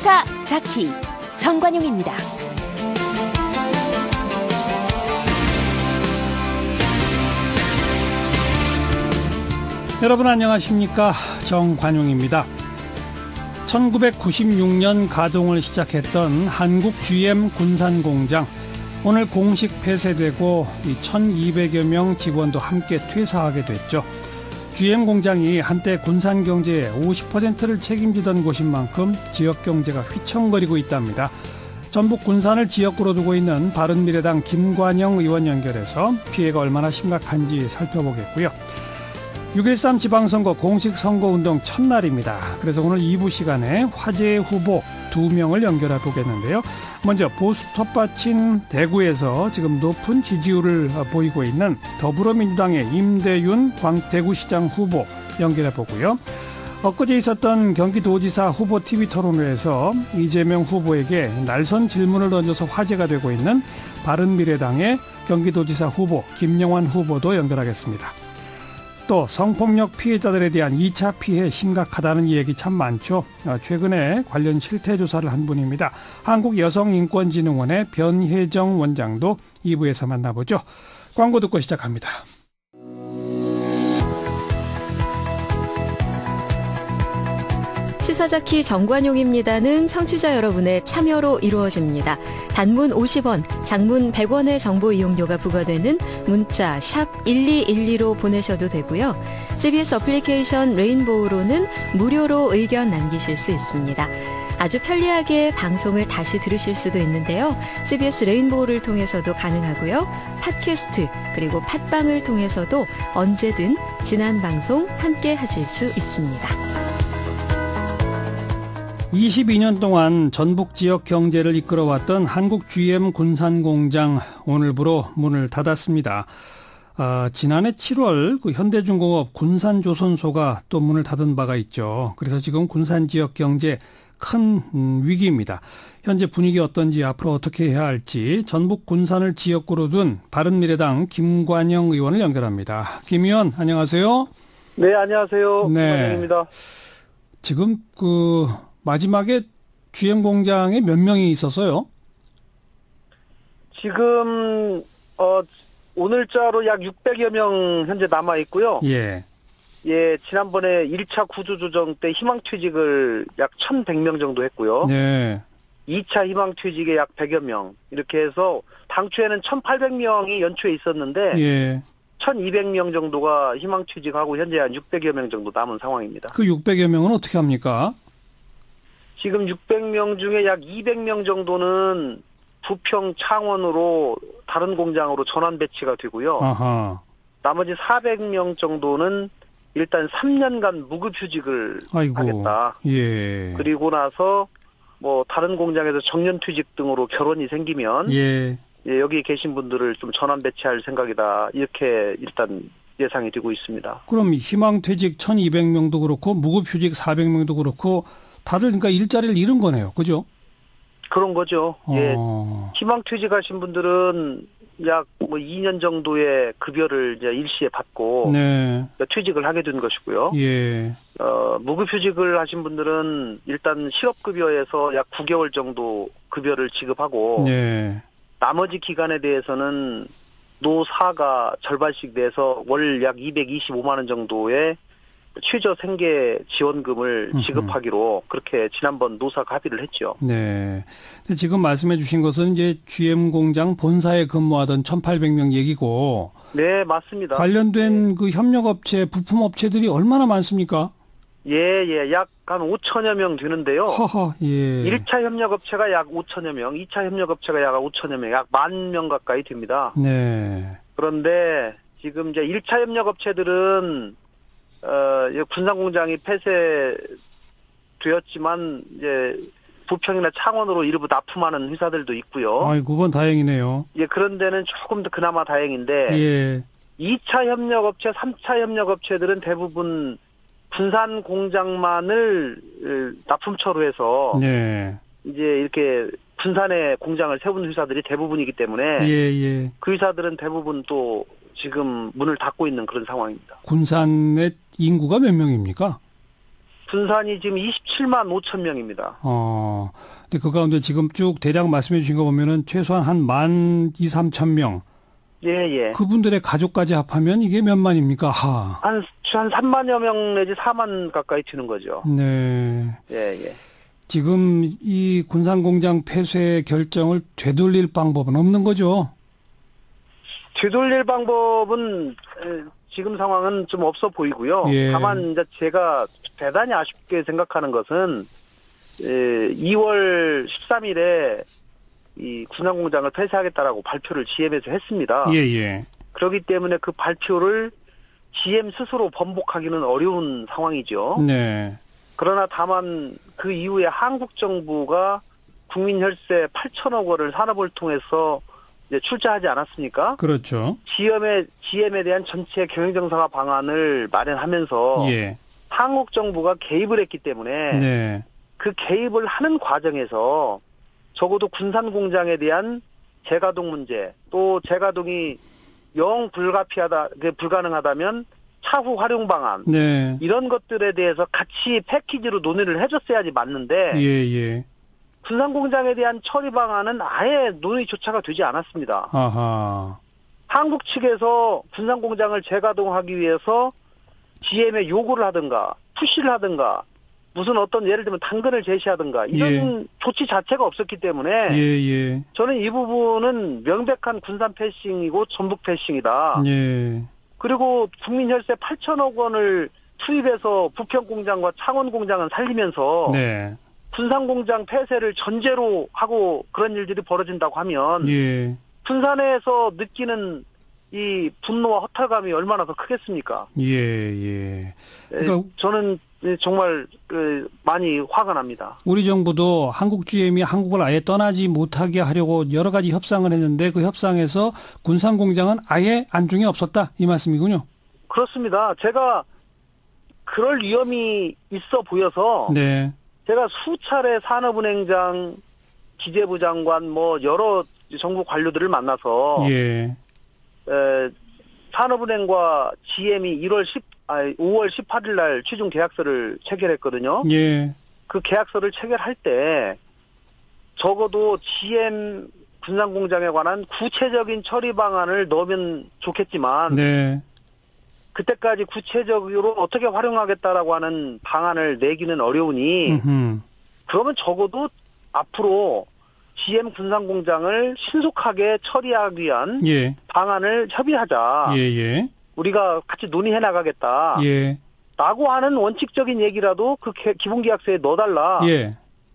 시사자키 정관용입니다. 여러분 안녕하십니까? 정관용입니다. 1996년 가동을 시작했던 한국 GM 군산공장, 오늘 공식 폐쇄되고 1200여 명 직원도 함께 퇴사하게 됐죠. GM 공장이 한때 군산 경제의 50%를 책임지던 곳인 만큼 지역 경제가 휘청거리고 있답니다. 전북 군산을 지역구로 두고 있는 바른미래당 김관영 의원 연결해서 피해가 얼마나 심각한지 살펴보겠고요. 6.13 지방선거 공식 선거운동 첫날입니다. 그래서 오늘 2부 시간에 화제의 후보 2명을 연결해 보겠는데요. 먼저 보수 텃밭인 대구에서 지금 높은 지지율을 보이고 있는 더불어민주당의 임대윤 광대구시장 후보 연결해 보고요. 엊그제 있었던 경기도지사 후보 TV 토론회에서 이재명 후보에게 날선 질문을 던져서 화제가 되고 있는 바른미래당의 경기도지사 후보 김영환 후보도 연결하겠습니다. 또 성폭력 피해자들에 대한 2차 피해 심각하다는 얘기 참 많죠. 최근에 관련 실태 조사를 한 분입니다. 한국여성인권진흥원의 변혜정 원장도 2부에서 만나보죠. 광고 듣고 시작합니다. 시사자키 정관용입니다는 청취자 여러분의 참여로 이루어집니다. 단문 50원, 장문 100원의 정보 이용료가 부과되는 문자 샵 1212로 보내셔도 되고요. CBS 어플리케이션 레인보우로는 무료로 의견 남기실 수 있습니다. 아주 편리하게 방송을 다시 들으실 수도 있는데요. CBS 레인보우를 통해서도 가능하고요. 팟캐스트 그리고 팟빵을 통해서도 언제든 지난 방송 함께 하실 수 있습니다. 22년 동안 전북 지역 경제를 이끌어왔던 한국 GM 군산공장 오늘부로 문을 닫았습니다. 지난해 7월 그 현대중공업 군산조선소가 또 문을 닫은 바가 있죠. 그래서 지금 군산 지역 경제 큰 위기입니다. 현재 분위기 어떤지, 앞으로 어떻게 해야 할지 전북 군산을 지역구로 둔 바른미래당 김관영 의원을 연결합니다. 김 의원 안녕하세요. 네, 안녕하세요. 김관영입니다. 지금 마지막에 GM 공장에 몇 명이 있었어요? 지금 오늘자로 약 600여 명 현재 남아 있고요. 예, 지난번에 1차 구조조정 때 희망퇴직을 약 1,100명 정도 했고요. 네. 2차 희망퇴직에 약 100여 명. 이렇게 해서 당초에는 1,800명이 연초에 있었는데 예. 1,200명 정도가 희망퇴직하고 현재 한 600여 명 정도 남은 상황입니다. 그 600여 명은 어떻게 합니까? 지금 600명 중에 약 200명 정도는 부평, 창원으로 다른 공장으로 전환 배치가 되고요. 아하. 나머지 400명 정도는 일단 3년간 무급휴직을 하겠다. 예. 그리고 나서 다른 공장에서 정년퇴직 등으로 결혼이 생기면 여기 계신 분들을 좀 전환 배치할 생각이다. 이렇게 일단 예상이 되고 있습니다. 그럼 희망퇴직 1,200명도 그렇고 무급휴직 400명도 그렇고 다들 그러니까 일자리를 잃은 거네요. 그죠? 그런 거죠. 희망퇴직하신 분들은 약 2년 정도의 급여를 이제 일시에 받고 퇴직을 하게 된 것이고요. 예. 무급휴직을 하신 분들은 일단 실업급여에서 약 9개월 정도 급여를 지급하고 나머지 기간에 대해서는 노사가 절반씩 내서 월 약 225만 원 정도의 최저 생계 지원금을 지급하기로 그렇게 지난번 노사가 합의를 했죠. 네. 근데 지금 말씀해 주신 것은 이제 GM 공장 본사에 근무하던 1,800명 얘기고. 네, 맞습니다. 관련된 그 협력업체, 부품업체들이 얼마나 많습니까? 약 한 5천여 명 되는데요. 허허, 예. 1차 협력업체가 약 5천여 명, 2차 협력업체가 약 5천여 명, 약 10,000명 가까이 됩니다. 네. 그런데 지금 이제 1차 협력업체들은 군산공장이 폐쇄되었지만 이제 부평이나 창원으로 일부 납품하는 회사들도 있고요. 그건 다행이네요. 그런 데는 조금 더 그나마 다행인데 2차 협력업체, 3차 협력업체들은 대부분 군산 공장만을 납품처로 해서 이제 이렇게 군산에 공장을 세운 회사들이 대부분이기 때문에 그 회사들은 대부분 또 지금 문을 닫고 있는 그런 상황입니다. 군산의 인구가 몇 명입니까? 군산이 지금 27만 5천 명입니다. 근데 그 가운데 지금 쭉 대략 말씀해 주신 거 보면은 최소한 한 12,000~13,000 명. 예. 그분들의 가족까지 합하면 이게 몇 만입니까? 한 3만여 명 내지 4만 가까이 되는 거죠. 네. 예. 지금 이 군산공장 폐쇄 결정을 되돌릴 방법은 없는 거죠? 되돌릴 방법은 지금 상황은 좀 없어 보이고요. 예. 다만 이제 제가 대단히 아쉽게 생각하는 것은 2월 13일에 이 군산공장을 폐쇄하겠다라고 발표를 GM에서 했습니다. 예. 그렇기 때문에 그 발표를 GM 스스로 번복하기는 어려운 상황이죠. 네. 그러나 다만 그 이후에 한국 정부가 국민혈세 8천억 원을 산업을 통해서 이제 출자하지 않았습니까? 그렇죠. GM에 대한 전체 경영정상화 방안을 마련하면서 예. 한국 정부가 개입을 했기 때문에 네. 그 개입을 하는 과정에서 적어도 군산 공장에 대한 재가동 문제, 또 재가동이 영 불가능하다면 차후 활용 방안, 네. 이런 것들에 대해서 같이 패키지로 논의를 해줬어야지 맞는데 예. 군산 공장에 대한 처리 방안은 아예 논의조차가 되지 않았습니다. 아하. 한국 측에서 군산 공장을 재가동하기 위해서 GM에 요구를 하든가 푸시를 하든가 무슨 어떤 예를 들면 당근을 제시하든가 이런 조치 자체가 없었기 때문에 예. 저는 이 부분은 명백한 군산 패싱이고 전북 패싱이다. 예. 그리고 국민혈세 8천억 원을 투입해서 부평공장과 창원공장은 살리면서 네. 군산공장 폐쇄를 전제로 하고 그런 일들이 벌어진다고 하면 예. 군산에서 느끼는 이 분노와 허탈감이 얼마나 더 크겠습니까? 예. 그러니까 저는 정말 많이 화가 납니다. 우리 정부도 한국 GM이 한국을 아예 떠나지 못하게 하려고 여러 가지 협상을 했는데 그 협상에서 군산 공장은 아예 안중에 없었다 이 말씀이군요. 그렇습니다. 제가 그럴 위험이 있어 보여서 네. 제가 수차례 산업은행장, 기재부 장관 뭐 여러 정부 관료들을 만나서 예. 산업은행과 GM이 5월 18일 날 취중 계약서를 체결했거든요. 예. 그 계약서를 체결할 때 적어도 GM 군산공장에 관한 구체적인 처리 방안을 넣으면 좋겠지만 네. 그때까지 구체적으로 어떻게 활용하겠다라고 하는 방안을 내기는 어려우니 그러면 적어도 앞으로 GM 군산공장을 신속하게 처리하기 위한 방안을 협의하자. 예. 우리가 같이 논의해 나가겠다. 예. 라고 하는 원칙적인 얘기라도 그 기본계약서에 넣어달라. 예.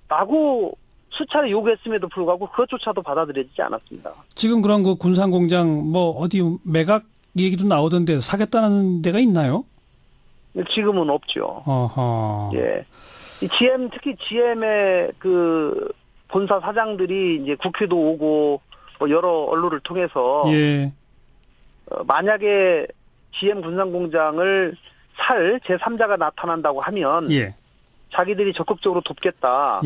라고 수차례 요구했음에도 불구하고 그것조차도 받아들여지지 않았습니다. 지금 그런 그 군산공장 뭐 어디 매각 얘기도 나오던데 사겠다는 데가 있나요? 지금은 없죠. 어허. 예. 특히 GM의 그 본사 사장들이 이제 국회도 오고 뭐 여러 언론을 통해서 만약에 GM 군산공장을 살 제3자가 나타난다고 하면 자기들이 적극적으로 돕겠다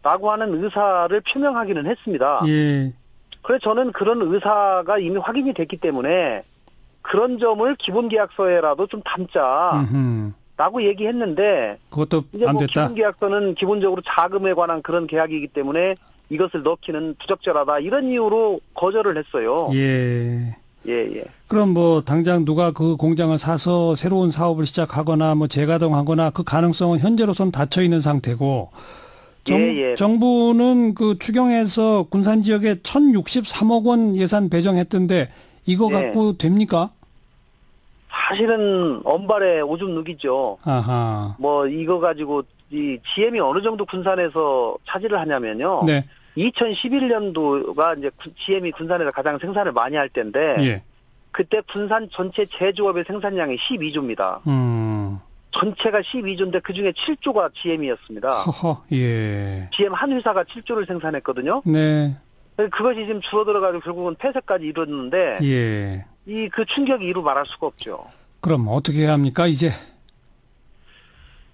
라고 하는 의사를 표명하기는 했습니다. 그래서 저는 그런 의사가 이미 확인이 됐기 때문에 그런 점을 기본계약서에라도 좀 담자 라고 얘기했는데 그것도 이제 안 뭐 됐다? 기본계약서는 기본적으로 자금에 관한 그런 계약이기 때문에 이것을 넣기는 부적절하다 이런 이유로 거절을 했어요. 예. 그럼 뭐 당장 누가 그 공장을 사서 새로운 사업을 시작하거나 뭐 재가동하거나 그 가능성은 현재로선 닫혀 있는 상태고 정부는 그 추경에서 군산 지역에 1,063억 원 예산 배정했던데 이거 갖고 됩니까? 사실은 언발에 오줌 누기죠. 아하. 뭐 이거 가지고 이 GM이 어느 정도 군산에서 차지를 하냐면요. 2011년도가 이제 GM이 군산에서 가장 생산을 많이 할 때인데 그때 군산 전체 제조업의 생산량이 12조입니다. 전체가 12조인데 그중에 7조가 GM이었습니다. 허허, GM 한 회사가 7조를 생산했거든요. 그것이 지금 줄어들어가지고 결국은 폐쇄까지 이뤘는데 이 그 충격이 이루 말할 수가 없죠. 그럼 어떻게 해야 합니까 이제?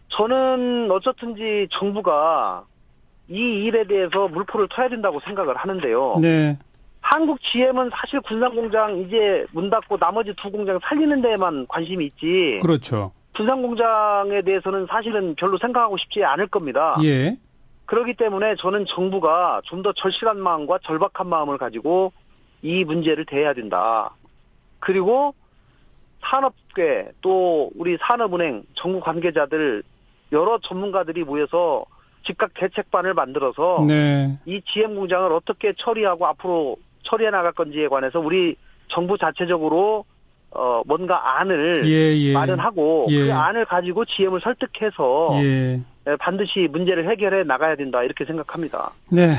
저는 어쨌든지 정부가 이 일에 대해서 물포를 터야 된다고 생각을 하는데요. 한국 GM은 사실 군산공장 이제 문 닫고 나머지 두 공장 살리는 데에만 관심이 있지. 그렇죠. 군산공장에 대해서는 사실은 별로 생각하고 싶지 않을 겁니다. 예. 그렇기 때문에 저는 정부가 좀 더 절실한 마음과 절박한 마음을 가지고 이 문제를 대해야 된다. 그리고 산업계 또 우리 산업은행 정부 관계자들 여러 전문가들이 모여서 즉각 대책반을 만들어서 네. 이 GM 공장을 어떻게 처리하고 앞으로 처리해 나갈 건지에 관해서 우리 정부 자체적으로 뭔가 안을 마련하고 그 안을 가지고 GM을 설득해서 반드시 문제를 해결해 나가야 된다 이렇게 생각합니다. 네,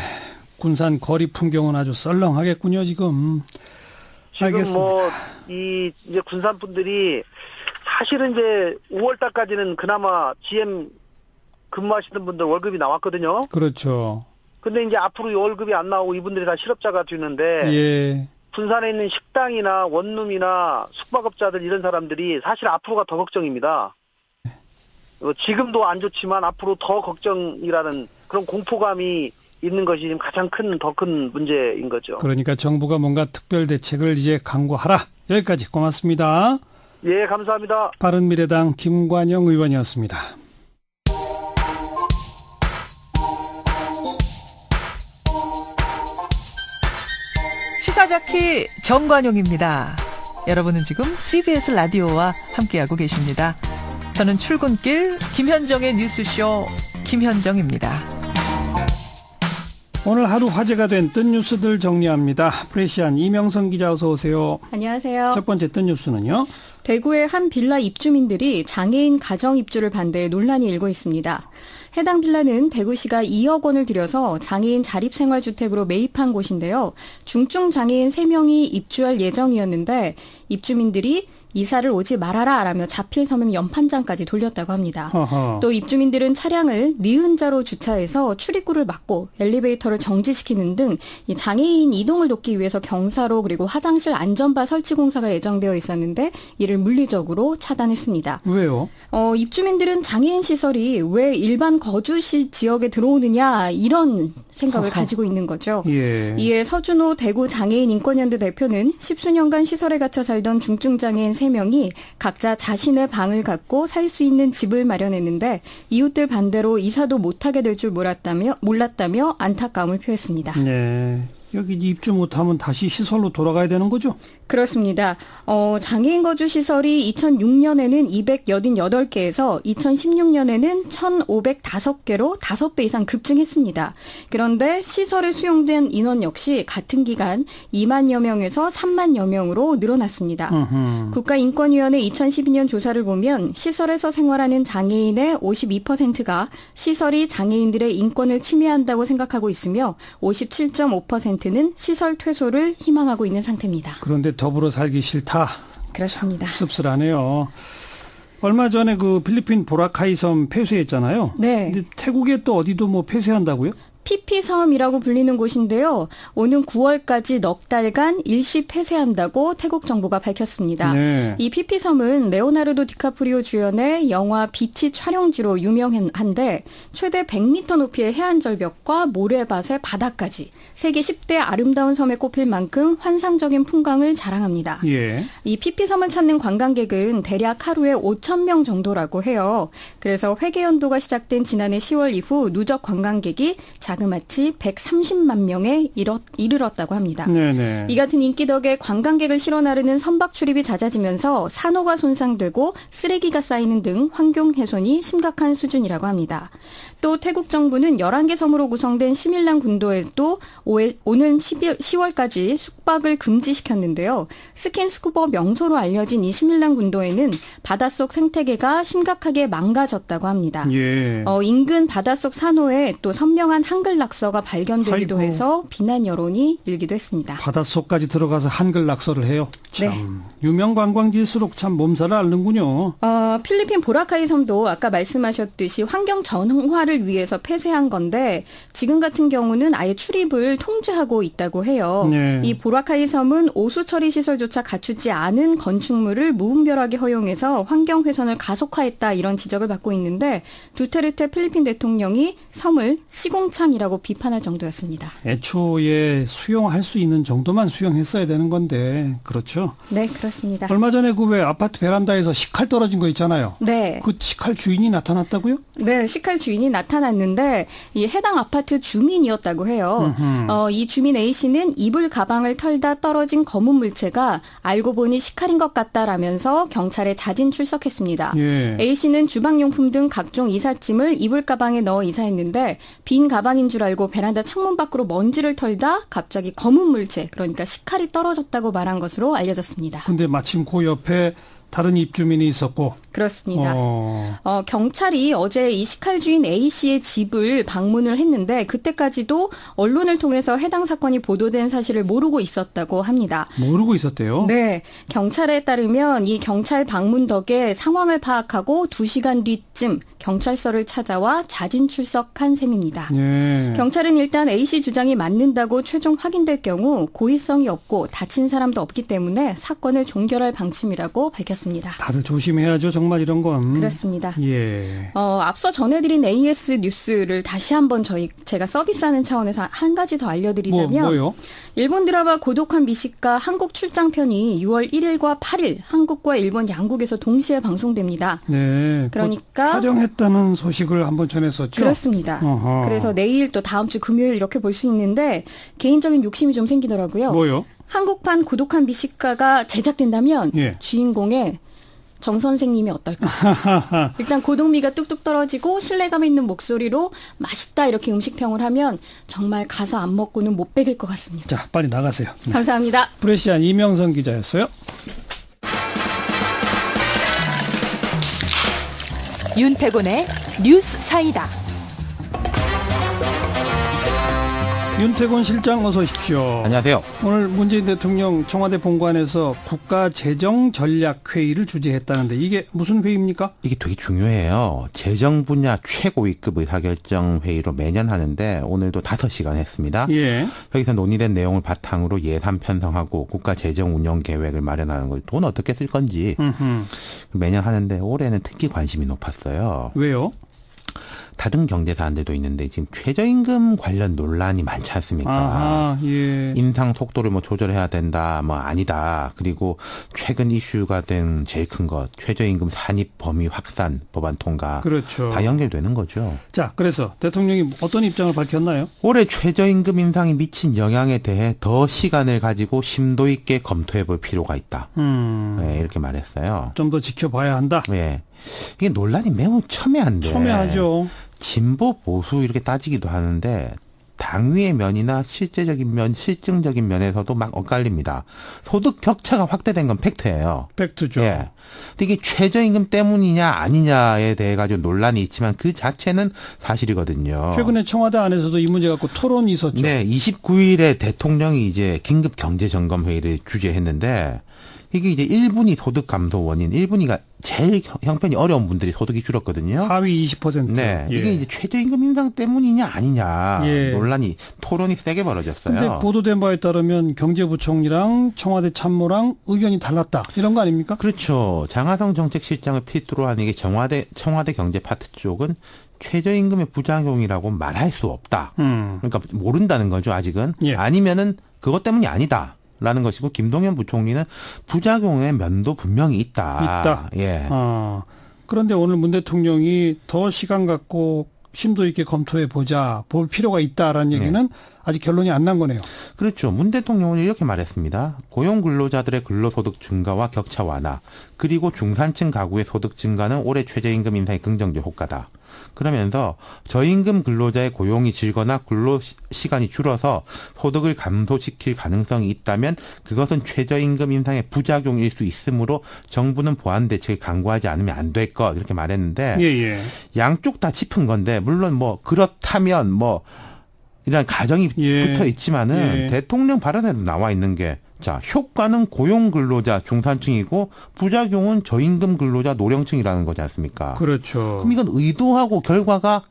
군산 거리 풍경은 아주 썰렁하겠군요 지금. 알겠습니다. 이제 군산 분들이 사실은 이제 5월 달까지는 그나마 GM 근무하시는 분들 월급이 나왔거든요. 그렇죠. 근데 이제 앞으로 월급이 안 나오고 이분들이 다 실업자가 되는데 군산에 있는 식당이나 원룸이나 숙박업자들 이런 사람들이 사실 앞으로가 더 걱정입니다. 지금도 안 좋지만 앞으로 더 걱정이라는 그런 공포감이 있는 것이 지금 가장 더 큰 문제인 거죠. 그러니까 정부가 뭔가 특별 대책을 이제 강구하라. 여기까지 고맙습니다. 예, 감사합니다. 바른미래당 김관영 의원이었습니다. 시사자키 정관용입니다. 여러분은 지금 CBS 라디오와 함께하고 계십니다. 저는 출근길 김현정의 뉴스쇼 김현정입니다. 오늘 하루 화제가 된 뜬 뉴스들 정리합니다. 프레시안 이명선 기자 어서 오세요. 안녕하세요. 첫 번째 뜬 뉴스는요. 대구의 한 빌라 입주민들이 장애인 가정 입주를 반대해 논란이 일고 있습니다. 해당 빌라는 대구시가 2억 원을 들여서 장애인 자립생활주택으로 매입한 곳인데요. 중증 장애인 3명이 입주할 예정이었는데 입주민들이 이사를 오지 말아라 라며 자필 서명 연판장까지 돌렸다고 합니다. 어허. 또 입주민들은 차량을 니은자로 주차해서 출입구를 막고 엘리베이터를 정지시키는 등 이 장애인 이동을 돕기 위해서 경사로 그리고 화장실 안전바 설치 공사가 예정되어 있었는데 이를 물리적으로 차단했습니다. 왜요? 입주민들은 장애인 시설이 왜 일반 거주시 지역에 들어오느냐 이런 생각을 가지고 있는 거죠. 예. 이에 서준호 대구 장애인 인권연대 대표는 10수년간 시설에 gat혀 살던 중증 장애인 3명이 각자 자신의 방을 갖고 살 수 있는 집을 마련했는데 이웃들 반대로 이사도 못하게 될 줄 몰랐다며 안타까움을 표했습니다. 네. 여기 입주 못하면 다시 시설로 돌아가야 되는 거죠? 그렇습니다. 장애인 거주 시설이 2006년에는 288개에서 2016년에는 1,505개로 5배 이상 급증했습니다. 그런데 시설에 수용된 인원 역시 같은 기간 2만여 명에서 3만여 명으로 늘어났습니다. 국가인권위원회 2012년 조사를 보면 시설에서 생활하는 장애인의 52%가 시설이 장애인들의 인권을 침해한다고 생각하고 있으며 57.5%는 시설 퇴소를 희망하고 있는 상태입니다. 그런데 더불어 살기 싫다. 그렇습니다. 씁쓸하네요. 얼마 전에 그 필리핀 보라카이 섬 폐쇄했잖아요. 네. 근데 태국에 또 어디도 뭐 폐쇄한다고요? 피피섬이라고 불리는 곳인데요. 오는 9월까지 넉 달간 일시 폐쇄한다고 태국 정부가 밝혔습니다. 네. 이 피피섬은 레오나르도 디카프리오 주연의 영화 비치 촬영지로 유명한데 최대 100m 높이의 해안절벽과 모래밭의 바다까지 세계 10대 아름다운 섬에 꼽힐 만큼 환상적인 풍광을 자랑합니다. 예. 이 피피섬을 찾는 관광객은 대략 하루에 5,000명 정도라고 해요. 그래서 회계연도가 시작된 지난해 10월 이후 누적 관광객이 자그마치 130만 명에 이르렀다고 합니다. 네네. 이 같은 인기 덕에 관광객을 실어 나르는 선박 출입이 잦아지면서 산호가 손상되고 쓰레기가 쌓이는 등 환경 훼손이 심각한 수준이라고 합니다. 또 태국 정부는 11개 섬으로 구성된 시밀란 군도에도 오는 10월까지 숙박을 금지시켰는데요. 스킨스쿠버 명소로 알려진 이 시밀란 군도에는 바닷속 생태계가 심각하게 망가졌다고 합니다. 예. 인근 바닷속 산호에 또 선명한 한글 낙서가 발견되기도 해서 비난 여론이 일기도 했습니다. 바닷속까지 들어가서 한글 낙서를 해요? 참 네. 유명 관광지일수록 참 몸살을 앓는군요. 필리핀 보라카이 섬도 아까 말씀하셨듯이 환경 정화를 위해서 폐쇄한 건데 지금 같은 경우는 아예 출입을 통제하고 있다고 해요. 네. 이 보라카이 섬은 오수 처리 시설조차 갖추지 않은 건축물을 무분별하게 허용해서 환경 훼손을 가속화했다 이런 지적을 받고 있는데 두테르테 필리핀 대통령이 섬을 시궁창이라고 비판할 정도였습니다. 애초에 수용할 수 있는 정도만 수용했어야 되는 건데 그렇죠? 거군요. 네, 그렇습니다. 얼마 전에 그 왜 아파트 베란다에서 식칼 떨어진 거 있잖아요. 네. 그 식칼 주인이 나타났다고요? 네, 식칼 주인이 나타났는데 이 해당 아파트 주민이었다고 해요. 이 주민 A씨는 이불 가방을 털다 떨어진 검은 물체가 알고 보니 식칼인 것 같다라면서 경찰에 자진 출석했습니다. 예. A씨는 주방용품 등 각종 이삿짐을 이불 가방에 넣어 이사했는데 빈 가방인 줄 알고 베란다 창문 밖으로 먼지를 털다 갑자기 검은 물체, 그러니까 식칼이 떨어졌다고 말한 것으로 알려졌습니다. 근데 마침 그 옆에 다른 입주민이 있었고. 그렇습니다. 경찰이 어제 이 식칼 주인 A씨의 집을 방문을 했는데 그때까지도 언론을 통해서 해당 사건이 보도된 사실을 모르고 있었다고 합니다. 모르고 있었대요? 네. 경찰에 따르면 이 경찰 방문 덕에 상황을 파악하고 2시간 뒤쯤 경찰서를 찾아와 자진 출석한 셈입니다. 예. 경찰은 일단 A씨 주장이 맞는다고 최종 확인될 경우 고의성이 없고 다친 사람도 없기 때문에 사건을 종결할 방침이라고 밝혔습니다. 다들 조심해야죠. 정말 이런 건. 그렇습니다. 예. 앞서 전해드린 AS 뉴스를 다시 한번 제가 서비스하는 차원에서 한 가지 더 알려드리자면 뭐요? 일본 드라마 고독한 미식가 한국 출장편이 6월 1일과 8일 한국과 일본 양국에서 동시에 방송됩니다. 네. 그러니까 촬영했다는 소식을 한번 전했었죠. 그렇습니다. 어허. 그래서 내일 또 다음 주 금요일 이렇게 볼 수 있는데 개인적인 욕심이 좀 생기더라고요. 뭐요? 한국판 고독한 미식가가 제작된다면 예. 주인공의 정 선생님이 어떨까? 일단 고동미가 뚝뚝 떨어지고 신뢰감 있는 목소리로 맛있다 이렇게 음식평을 하면 정말 가서 안 먹고는 못 베길 것 같습니다. 자, 빨리 나가세요. 네. 감사합니다. 프레시안 이명선 기자였어요. 윤태곤의 뉴스 사이다. 윤태곤 실장 어서 오십시오. 안녕하세요. 오늘 문재인 대통령 청와대 본관에서 국가재정전략회의를 주재했다는데 이게 무슨 회의입니까? 이게 되게 중요해요. 재정 분야 최고위급 의사결정 회의로 매년 하는데 오늘도 5시간 했습니다. 예. 여기서 논의된 내용을 바탕으로 예산 편성하고 국가재정 운영 계획을 마련하는 거, 돈 어떻게 쓸 건지 매년 하는데 올해는 특히 관심이 높았어요. 왜요? 다른 경제 사안들도 있는데 지금 최저임금 관련 논란이 많지 않습니까? 아하, 예. 인상 속도를 뭐 조절해야 된다, 뭐 아니다. 그리고 최근 이슈가 된 제일 큰 것, 최저임금 산입 범위 확산 법안 통과. 그렇죠. 다 연결되는 거죠. 자, 그래서 대통령이 어떤 입장을 밝혔나요? 올해 최저임금 인상이 미친 영향에 대해 더 시간을 가지고 심도 있게 검토해 볼 필요가 있다. 네, 이렇게 말했어요. 좀 더 지켜봐야 한다. 네. 이게 논란이 매우 첨예한데. 첨예하죠. 진보 보수 이렇게 따지기도 하는데 당위의 면이나 실질적인 면에서도 막 엇갈립니다. 소득 격차가 확대된 건 팩트예요. 팩트죠. 예. 근데 이게 최저임금 때문이냐 아니냐에 대해 가지고 논란이 있지만 그 자체는 사실이거든요. 최근에 청와대 안에서도 이 문제 갖고 토론이 있었죠. 네, 29일에 대통령이 이제 긴급 경제 점검 회의를 주재했는데 이게 이제 1분위 소득 감소 원인, 1분위가 제일 형편이 어려운 분들이 소득이 줄었거든요. 하위 20%. 네, 예. 이게 이제 최저임금 인상 때문이냐 아니냐 예. 논란이 토론이 세게 벌어졌어요. 근데 보도된 바에 따르면 경제부총리랑 청와대 참모랑 의견이 달랐다. 이런 거 아닙니까? 그렇죠. 장하성 정책실장을 필두로 하는 게 청와대 경제 파트 쪽은 최저임금의 부작용이라고 말할 수 없다. 그러니까 모른다는 거죠, 아직은. 예. 아니면은 그것 때문이 아니다. 라는 것이고 김동연 부총리는 부작용의 면도 분명히 있다. 예. 그런데 오늘 문 대통령이 더 시간 갖고 심도 있게 검토해 보자, 볼 필요가 있다라는 얘기는 아직 결론이 안 난 거네요. 그렇죠. 문 대통령은 이렇게 말했습니다. 고용 근로자들의 근로소득 증가와 격차 완화, 그리고 중산층 가구의 소득 증가는 올해 최저임금 인상의 긍정적 효과다. 그러면서 저임금 근로자의 고용이 줄거나 근로시간이 줄어서 소득을 감소시킬 가능성이 있다면 그것은 최저임금 인상의 부작용일 수 있으므로 정부는 보완 대책을 강구하지 않으면 안 될 것, 이렇게 말했는데 예. 양쪽 다 짚은 건데 물론 뭐 그렇다면 뭐 이런 가정이 붙어 있지만은 대통령 발언에도 나와 있는 게 자, 효과는 고용 근로자 중산층이고 부작용은 저임금 근로자 노령층이라는 거지 않습니까? 그렇죠. 그럼 이건 의도하고 결과가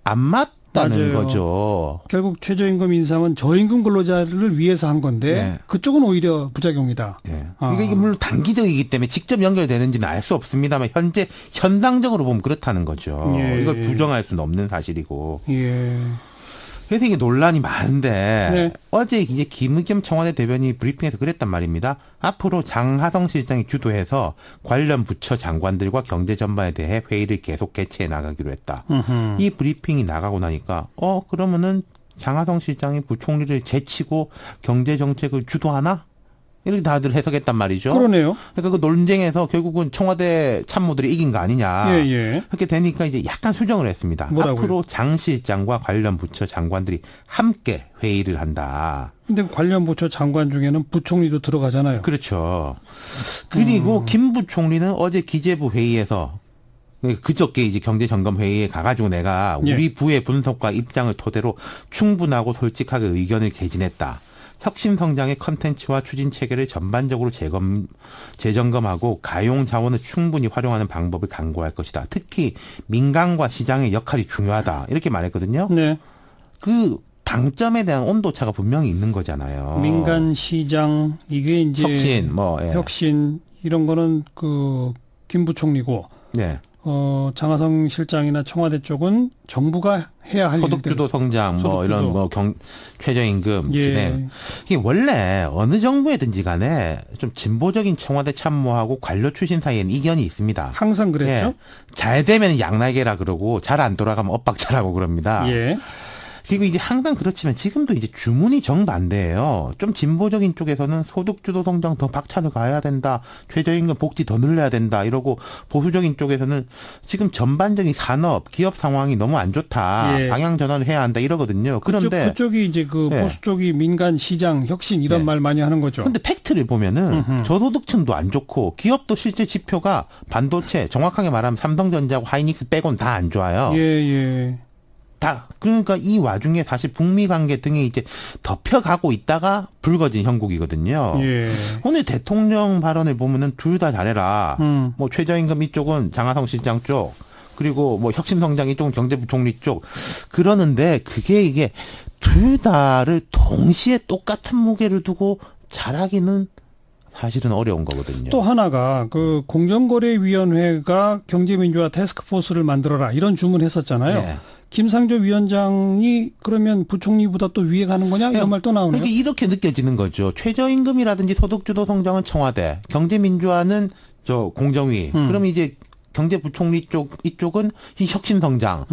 안 맞다는 맞아요. 거죠. 결국 최저임금 인상은 저임금 근로자를 위해서 한 건데 그쪽은 오히려 부작용이다. 그러니까 이게 물론 단기적이기 때문에 직접 연결되는지는 알 수 없습니다만 현재 현상적으로 보면 그렇다는 거죠. 이걸 부정할 수는 없는 사실이고. 그래서 이게 논란이 많은데 어제 이제 김의겸 청와대 대변인이 브리핑에서 그랬단 말입니다. 앞으로 장하성 실장이 주도해서 관련 부처 장관들과 경제 전반에 대해 회의를 계속 개최해 나가기로 했다. 이 브리핑이 나가고 나니까 그러면은 장하성 실장이 부총리를 제치고 경제 정책을 주도하나? 이렇게 다들 해석했단 말이죠. 그러네요. 그러니까 그 논쟁에서 결국은 청와대 참모들이 이긴 거 아니냐. 그렇게 되니까 이제 약간 수정을 했습니다. 뭐라고요? 앞으로 장 실장과 관련 부처 장관들이 함께 회의를 한다. 근데 관련 부처 장관 중에는 부총리도 들어가잖아요. 그렇죠. 그리고 김 부총리는 어제 기재부 회의에서 그저께 이제 경제점검회의에 가가지고 내가 우리 부의 분석과 입장을 토대로 충분하고 솔직하게 의견을 개진했다. 혁신성장의 컨텐츠와 추진 체계를 전반적으로 재점검하고 가용 자원을 충분히 활용하는 방법을 강구할 것이다. 특히 민간과 시장의 역할이 중요하다. 이렇게 말했거든요. 네. 그 방점에 대한 온도차가 분명히 있는 거잖아요. 민간 시장 이게 이제 혁신 이런 거는 그 김 부총리고 네. 장하성 실장이나 청와대 쪽은 정부가 해야 할 일들. 소득주도 성장, 이런 최저임금 진행. 이게 원래 어느 정부에든지 간에 좀 진보적인 청와대 참모하고 관료 출신 사이에는 이견이 있습니다. 항상 그랬죠. 잘 되면 양날개라 그러고 잘 안 돌아가면 엇박자라고 그럽니다. 그리고 이제 항상 그렇지만 지금도 이제 주문이 정반대예요. 좀 진보적인 쪽에서는 소득주도 성장 더 박차를 가야 된다. 최저임금 복지 더 늘려야 된다. 이러고 보수적인 쪽에서는 지금 전반적인 산업, 기업 상황이 너무 안 좋다. 방향 전환을 해야 한다. 이러거든요. 그런데 그쪽이 이제 그 보수 쪽이 민간 시장, 혁신 이런 말 많이 하는 거죠. 근데 팩트를 보면은 저소득층도 안 좋고 기업도 실제 지표가 반도체, 정확하게 말하면 삼성전자하고 하이닉스 빼곤 다 안 좋아요. 그러니까 이 와중에 사실 북미 관계 등이 이제 덮여가고 있다가 불거진 형국이거든요. 오늘 대통령 발언을 보면은 둘 다 잘해라. 최저임금 이쪽은 장하성 실장 쪽, 그리고 혁신성장 이쪽은 경제부총리 쪽. 그러는데 이게 둘 다를 동시에 똑같은 무게를 두고 잘하기는 사실은 어려운 거거든요. 또 하나가 그 공정거래위원회가 경제민주화 태스크포스를 만들어라 이런 주문했었잖아요. 김상조 위원장이 그러면 부총리보다 또 위에 가는 거냐 이런 말 또 나오네요. 그러니까 이렇게 느껴지는 거죠. 최저임금이라든지 소득주도 성장은 청와대, 경제민주화는 공정위. 그럼 이제 경제부총리 이쪽은 혁신성장.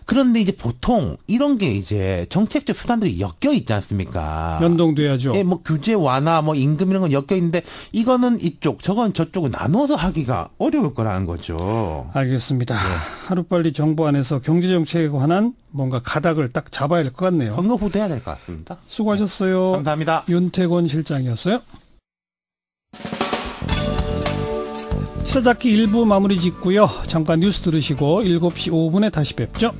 그런데 이제 보통 이런 게 이제 정책적 수단들이 엮여 있지 않습니까? 연동돼야죠. 규제 완화, 임금 이런 건 엮여 있는데 이거는 이쪽, 저건 저쪽을 나눠서 하기가 어려울 거라는 거죠. 알겠습니다. 하루빨리 정부 안에서 경제정책에 관한 뭔가 가닥을 딱 잡아야 될 것 같네요. 건너후대해야 될 것 같습니다. 수고하셨어요. 감사합니다. 윤태곤 실장이었어요. 시사잡기 1부 마무리 짓고요. 잠깐 뉴스 들으시고 7시 5분에 다시 뵙죠.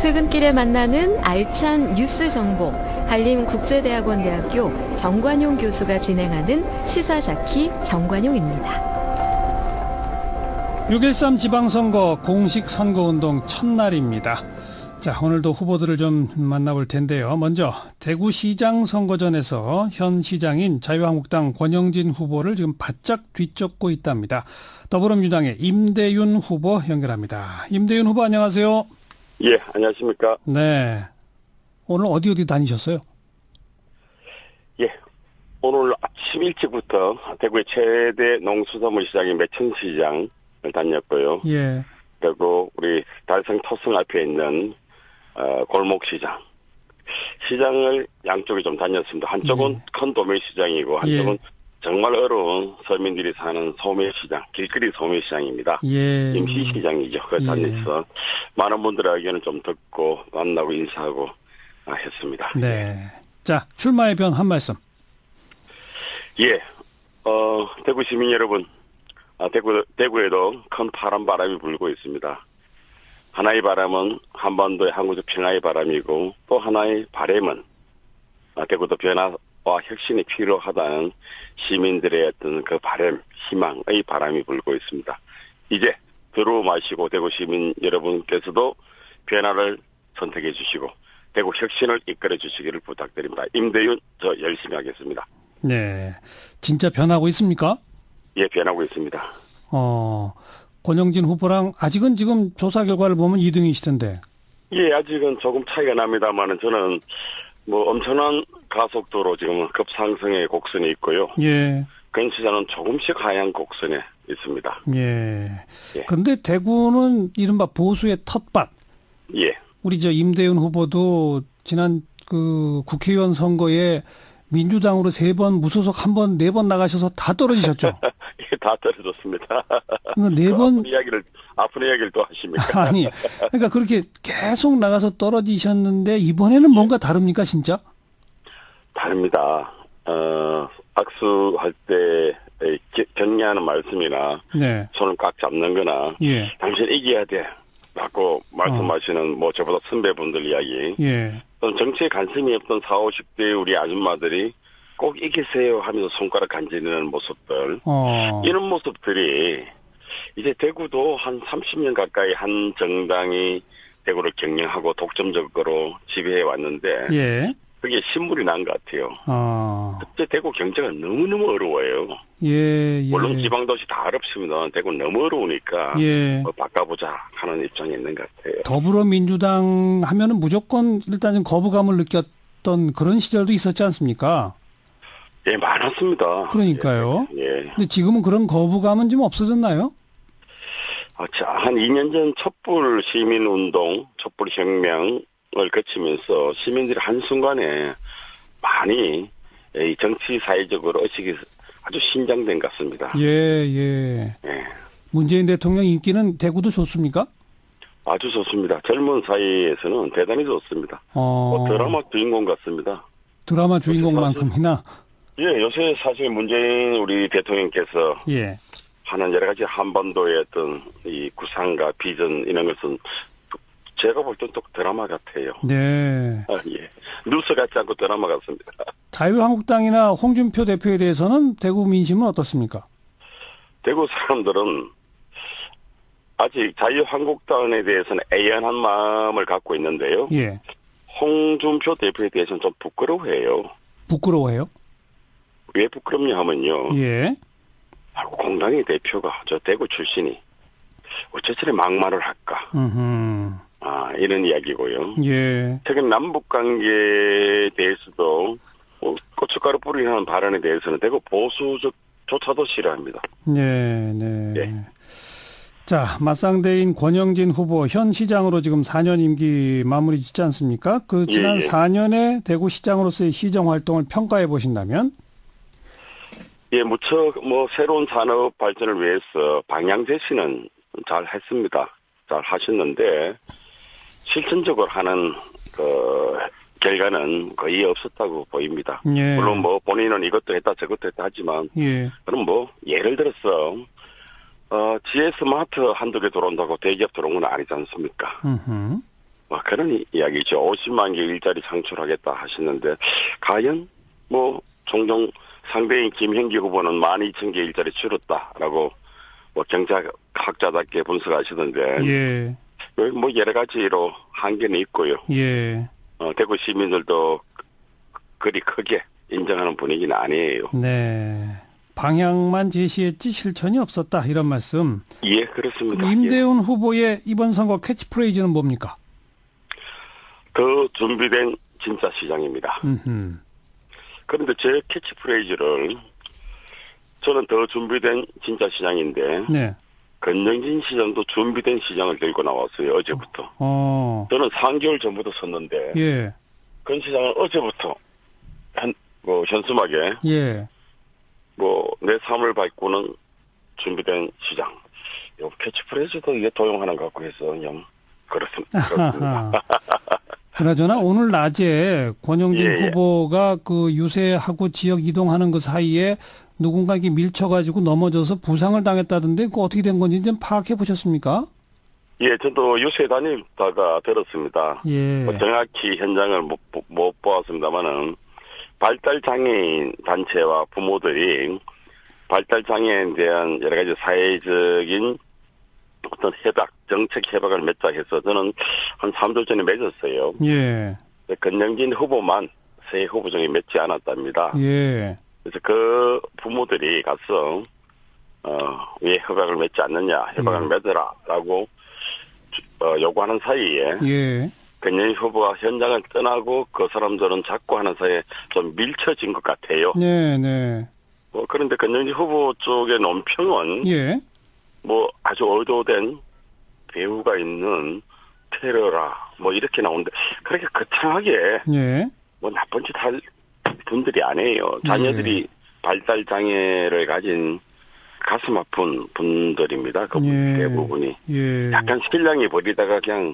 퇴근길에 만나는 알찬 뉴스 정보, 한림국제대학원대학교 정관용 교수가 진행하는 시사자키 정관용입니다. 6.13 지방선거 공식 선거운동 첫날입니다. 자, 오늘도 후보들을 좀 만나볼 텐데요. 먼저 대구시장 선거전에서 현 시장인 자유한국당 권영진 후보를 지금 바짝 뒤쫓고 있답니다. 더불어민주당의 임대윤 후보 연결합니다. 임대윤 후보 안녕하세요. 예, 안녕하십니까. 네. 오늘 어디 다니셨어요? 예. 오늘 아침 일찍부터 대구의 최대 농수산물 시장인 매천시장을 다녔고요. 예. 그리고 우리 달성 토성 앞에 있는 골목시장. 시장을 양쪽에 좀 다녔습니다. 한쪽은 큰 도매시장이고 한쪽은 정말 어려운 서민들이 사는 소매시장, 길거리 소매시장입니다. 임시시장이죠. 그래서 다녀서 많은 분들의 의견을 좀 듣고 만나고 인사하고 했습니다. 네. 자, 출마의 변 한 말씀. 예. 대구 시민 여러분, 대구에도 큰 파란 바람이 불고 있습니다. 하나의 바람은 한반도의 항구적 평화의 바람이고 또 하나의 바람은 대구도 변화 혁신이 필요하다는 시민들의 어떤 그 바람, 희망의 바람이 불고 있습니다. 이제 들어마시고 대구 시민 여러분께서도 변화를 선택해 주시고 대구 혁신을 이끌어 주시기를 부탁드립니다. 임대윤, 저 열심히 하겠습니다. 네, 진짜 변하고 있습니까? 예, 변하고 있습니다. 권영진 후보랑 아직은 지금 조사 결과를 보면 2등이시던데. 예, 아직은 조금 차이가 납니다만은 저는 뭐 엄청난 가속도로 지금 급상승의 곡선이 있고요. 예. 근시자는 조금씩 하향 곡선에 있습니다. 예. 그런데 대구는 이른바 보수의 텃밭. 예. 우리 임대윤 후보도 지난 그 국회의원 선거에 민주당으로 3번, 무소속 1번, 4번 나가셔서 다 떨어지셨죠? 예, 다 떨어졌습니다. 4번. 아픈 이야기를 또 하십니까? 아니, 그러니까 그렇게 계속 나가서 떨어지셨는데 이번에는 뭔가 다릅니까, 진짜? 다릅니다. 악수할 때 격려하는 말씀이나 네. 손을 꽉 잡는 거나 예. 당신 이겨야 돼 라고 말씀하시는 뭐 저보다 선배분들 이야기 예. 정치에 관심이 없던 40, 50대 우리 아줌마들이 꼭 이기세요 하면서 손가락 간지르는 모습들 이런 모습들이 이제 대구도 한 30년 가까이 한 정당이 대구를 경영하고 독점적으로 지배해 왔는데 예. 그게 신물이 난 것 같아요. 그때 대구 경제가 너무너무 어려워요. 예, 예. 물론 지방도시 다 어렵습니다. 대구는 너무 어려우니까 예. 뭐 바꿔보자 하는 입장이 있는 것 같아요. 더불어민주당 하면은 무조건 일단은 거부감을 느꼈던 그런 시절도 있었지 않습니까? 예, 많았습니다. 그러니까요. 예. 예. 근데 지금은 그런 거부감은 좀 없어졌나요? 한 2년 전 촛불 시민운동, 촛불혁명을 거치면서 시민들이 한순간에 많이 정치 사회적으로 의식이 아주 신장된 것 같습니다. 예, 예. 예. 문재인 대통령 인기는 대구도 좋습니까? 아주 좋습니다. 젊은 사이에서는 대단히 좋습니다. 드라마 주인공 같습니다. 드라마 주인공만큼이나? 예, 요새 사실 문재인 우리 대통령께서 예. 하는 여러 가지 한반도의 어떤 이 구상과 비전 이런 것은 제가 볼 땐 또 드라마 같아요. 네. 예. 뉴스 같지 않고 드라마 같습니다. 자유한국당이나 홍준표 대표에 대해서는 대구 민심은 어떻습니까? 대구 사람들은 아직 자유한국당에 대해서는 애연한 마음을 갖고 있는데요. 예. 홍준표 대표에 대해서는 좀 부끄러워해요. 부끄러워해요? 왜 부끄럽냐 하면요. 예. 공당의 대표가 저 대구 출신이 어째 저래 막말을 할까? 이런 이야기고요. 예. 최근 남북 관계에 대해서도 고춧가루 뿌리는 발언에 대해서는 대구 보수조차도 싫어합니다. 네, 네. 예. 자, 맞상대인 권영진 후보 현 시장으로 지금 4년 임기 마무리 짓지 않습니까? 그 지난 4년의 대구 시장으로서의 시정 활동을 평가해 보신다면? 예, 무척 새로운 산업 발전을 위해서 방향 제시는 잘 했습니다. 잘 하셨는데 실천적으로 하는 그 결과는 거의 없었다고 보입니다. 예. 물론 본인은 이것도 했다 저것도 했다 하지만 예. 그럼 예를 들어서 GS 마트 한두 개 들어온다고 대기업 들어온 건 아니지 않습니까? 그런 이야기죠. 50만 개 일자리 창출하겠다 하시는데 과연 종종 상대인 김현기 후보는 12,000개 일자리 줄였다라고 경제학자답게 분석하시던데 예. 여러 가지로 한계는 있고요. 예. 대구 시민들도 그리 크게 인정하는 분위기는 아니에요. 네. 방향만 제시했지 실천이 없었다 이런 말씀. 예, 그렇습니다. 임대윤 후보의 이번 선거 캐치프레이즈는 뭡니까? 더 준비된 진짜 시장입니다. 그런데 제 캐치프레이즈를 저는 더 준비된 진짜 시장인데 네. 권영진 시장도 준비된 시장을 들고 나왔어요. 어제부터. 저는 3개월 전부터 섰는데 예. 권 시장은 어제부터 현수막에 예. 내 삶을 바꾸는 준비된 시장. 요 캐치프레이즈도 이게 도용하는 것 같고 해서 그렇습니다. 그나저나 오늘 낮에 권영진 후보가 그 유세하고 지역 이동하는 그 사이에 누군가에게 밀쳐가지고 넘어져서 부상을 당했다던데 그거 어떻게 된 건지 좀 파악해 보셨습니까? 예, 저도 유세 다니다가 들었습니다. 예. 정확히 현장을 못 보았습니다만은 발달장애인 단체와 부모들이 발달장애에 대한 여러 가지 사회적인 어떤 정책 협약을 맺자 해서 저는 한 3주 전에 맺었어요. 예. 권영진 후보만 세 후보 중에 맺지 않았답니다. 예. 그래서 그 부모들이 가서 왜 협약을 맺지 않느냐, 협약을 맺으라라고 요구하는 사이에 예. 권영진 후보가 현장을 떠나고 그 사람들은 자꾸 하는 사이에 좀 밀쳐진 것 같아요. 네, 네. 그런데 권영진 후보 쪽의 논평은 예. 뭐 아주 의도된 배후가 있는 테러라 뭐 이렇게 나오는데 그렇게 거창하게 예. 뭐 나쁜 짓 할 분들이 아니에요. 자녀들이 발달 장애를 가진 가슴 아픈 분들입니다. 그분 대부분이 예. 약간 신랑이 버리다가 그냥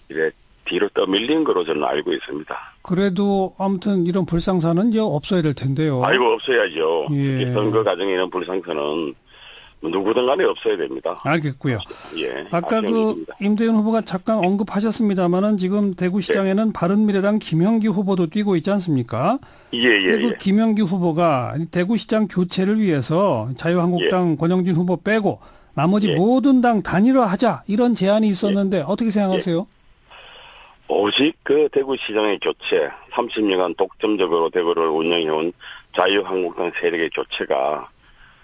이래 뒤로 떠밀린 거로 저는 알고 있습니다. 그래도 아무튼 이런 불상사는 이제 없어야 될 텐데요. 아이고 없어야죠. 예. 선거 과정에 이런 불상사는 누구든 간에 없어야 됩니다. 알겠고요. 예. 아까 그 임대윤 후보가 잠깐 언급하셨습니다마는 지금 대구시장에는 네. 바른미래당 김형기 후보도 뛰고 있지 않습니까? 예. 김형기 후보가 대구시장 교체를 위해서 자유한국당 권영진 후보 빼고 나머지 모든 당 단일화하자 이런 제안이 있었는데 어떻게 생각하세요? 오직 그 대구시장의 교체, 30년간 독점적으로 대구를 운영해온 자유한국당 세력의 교체가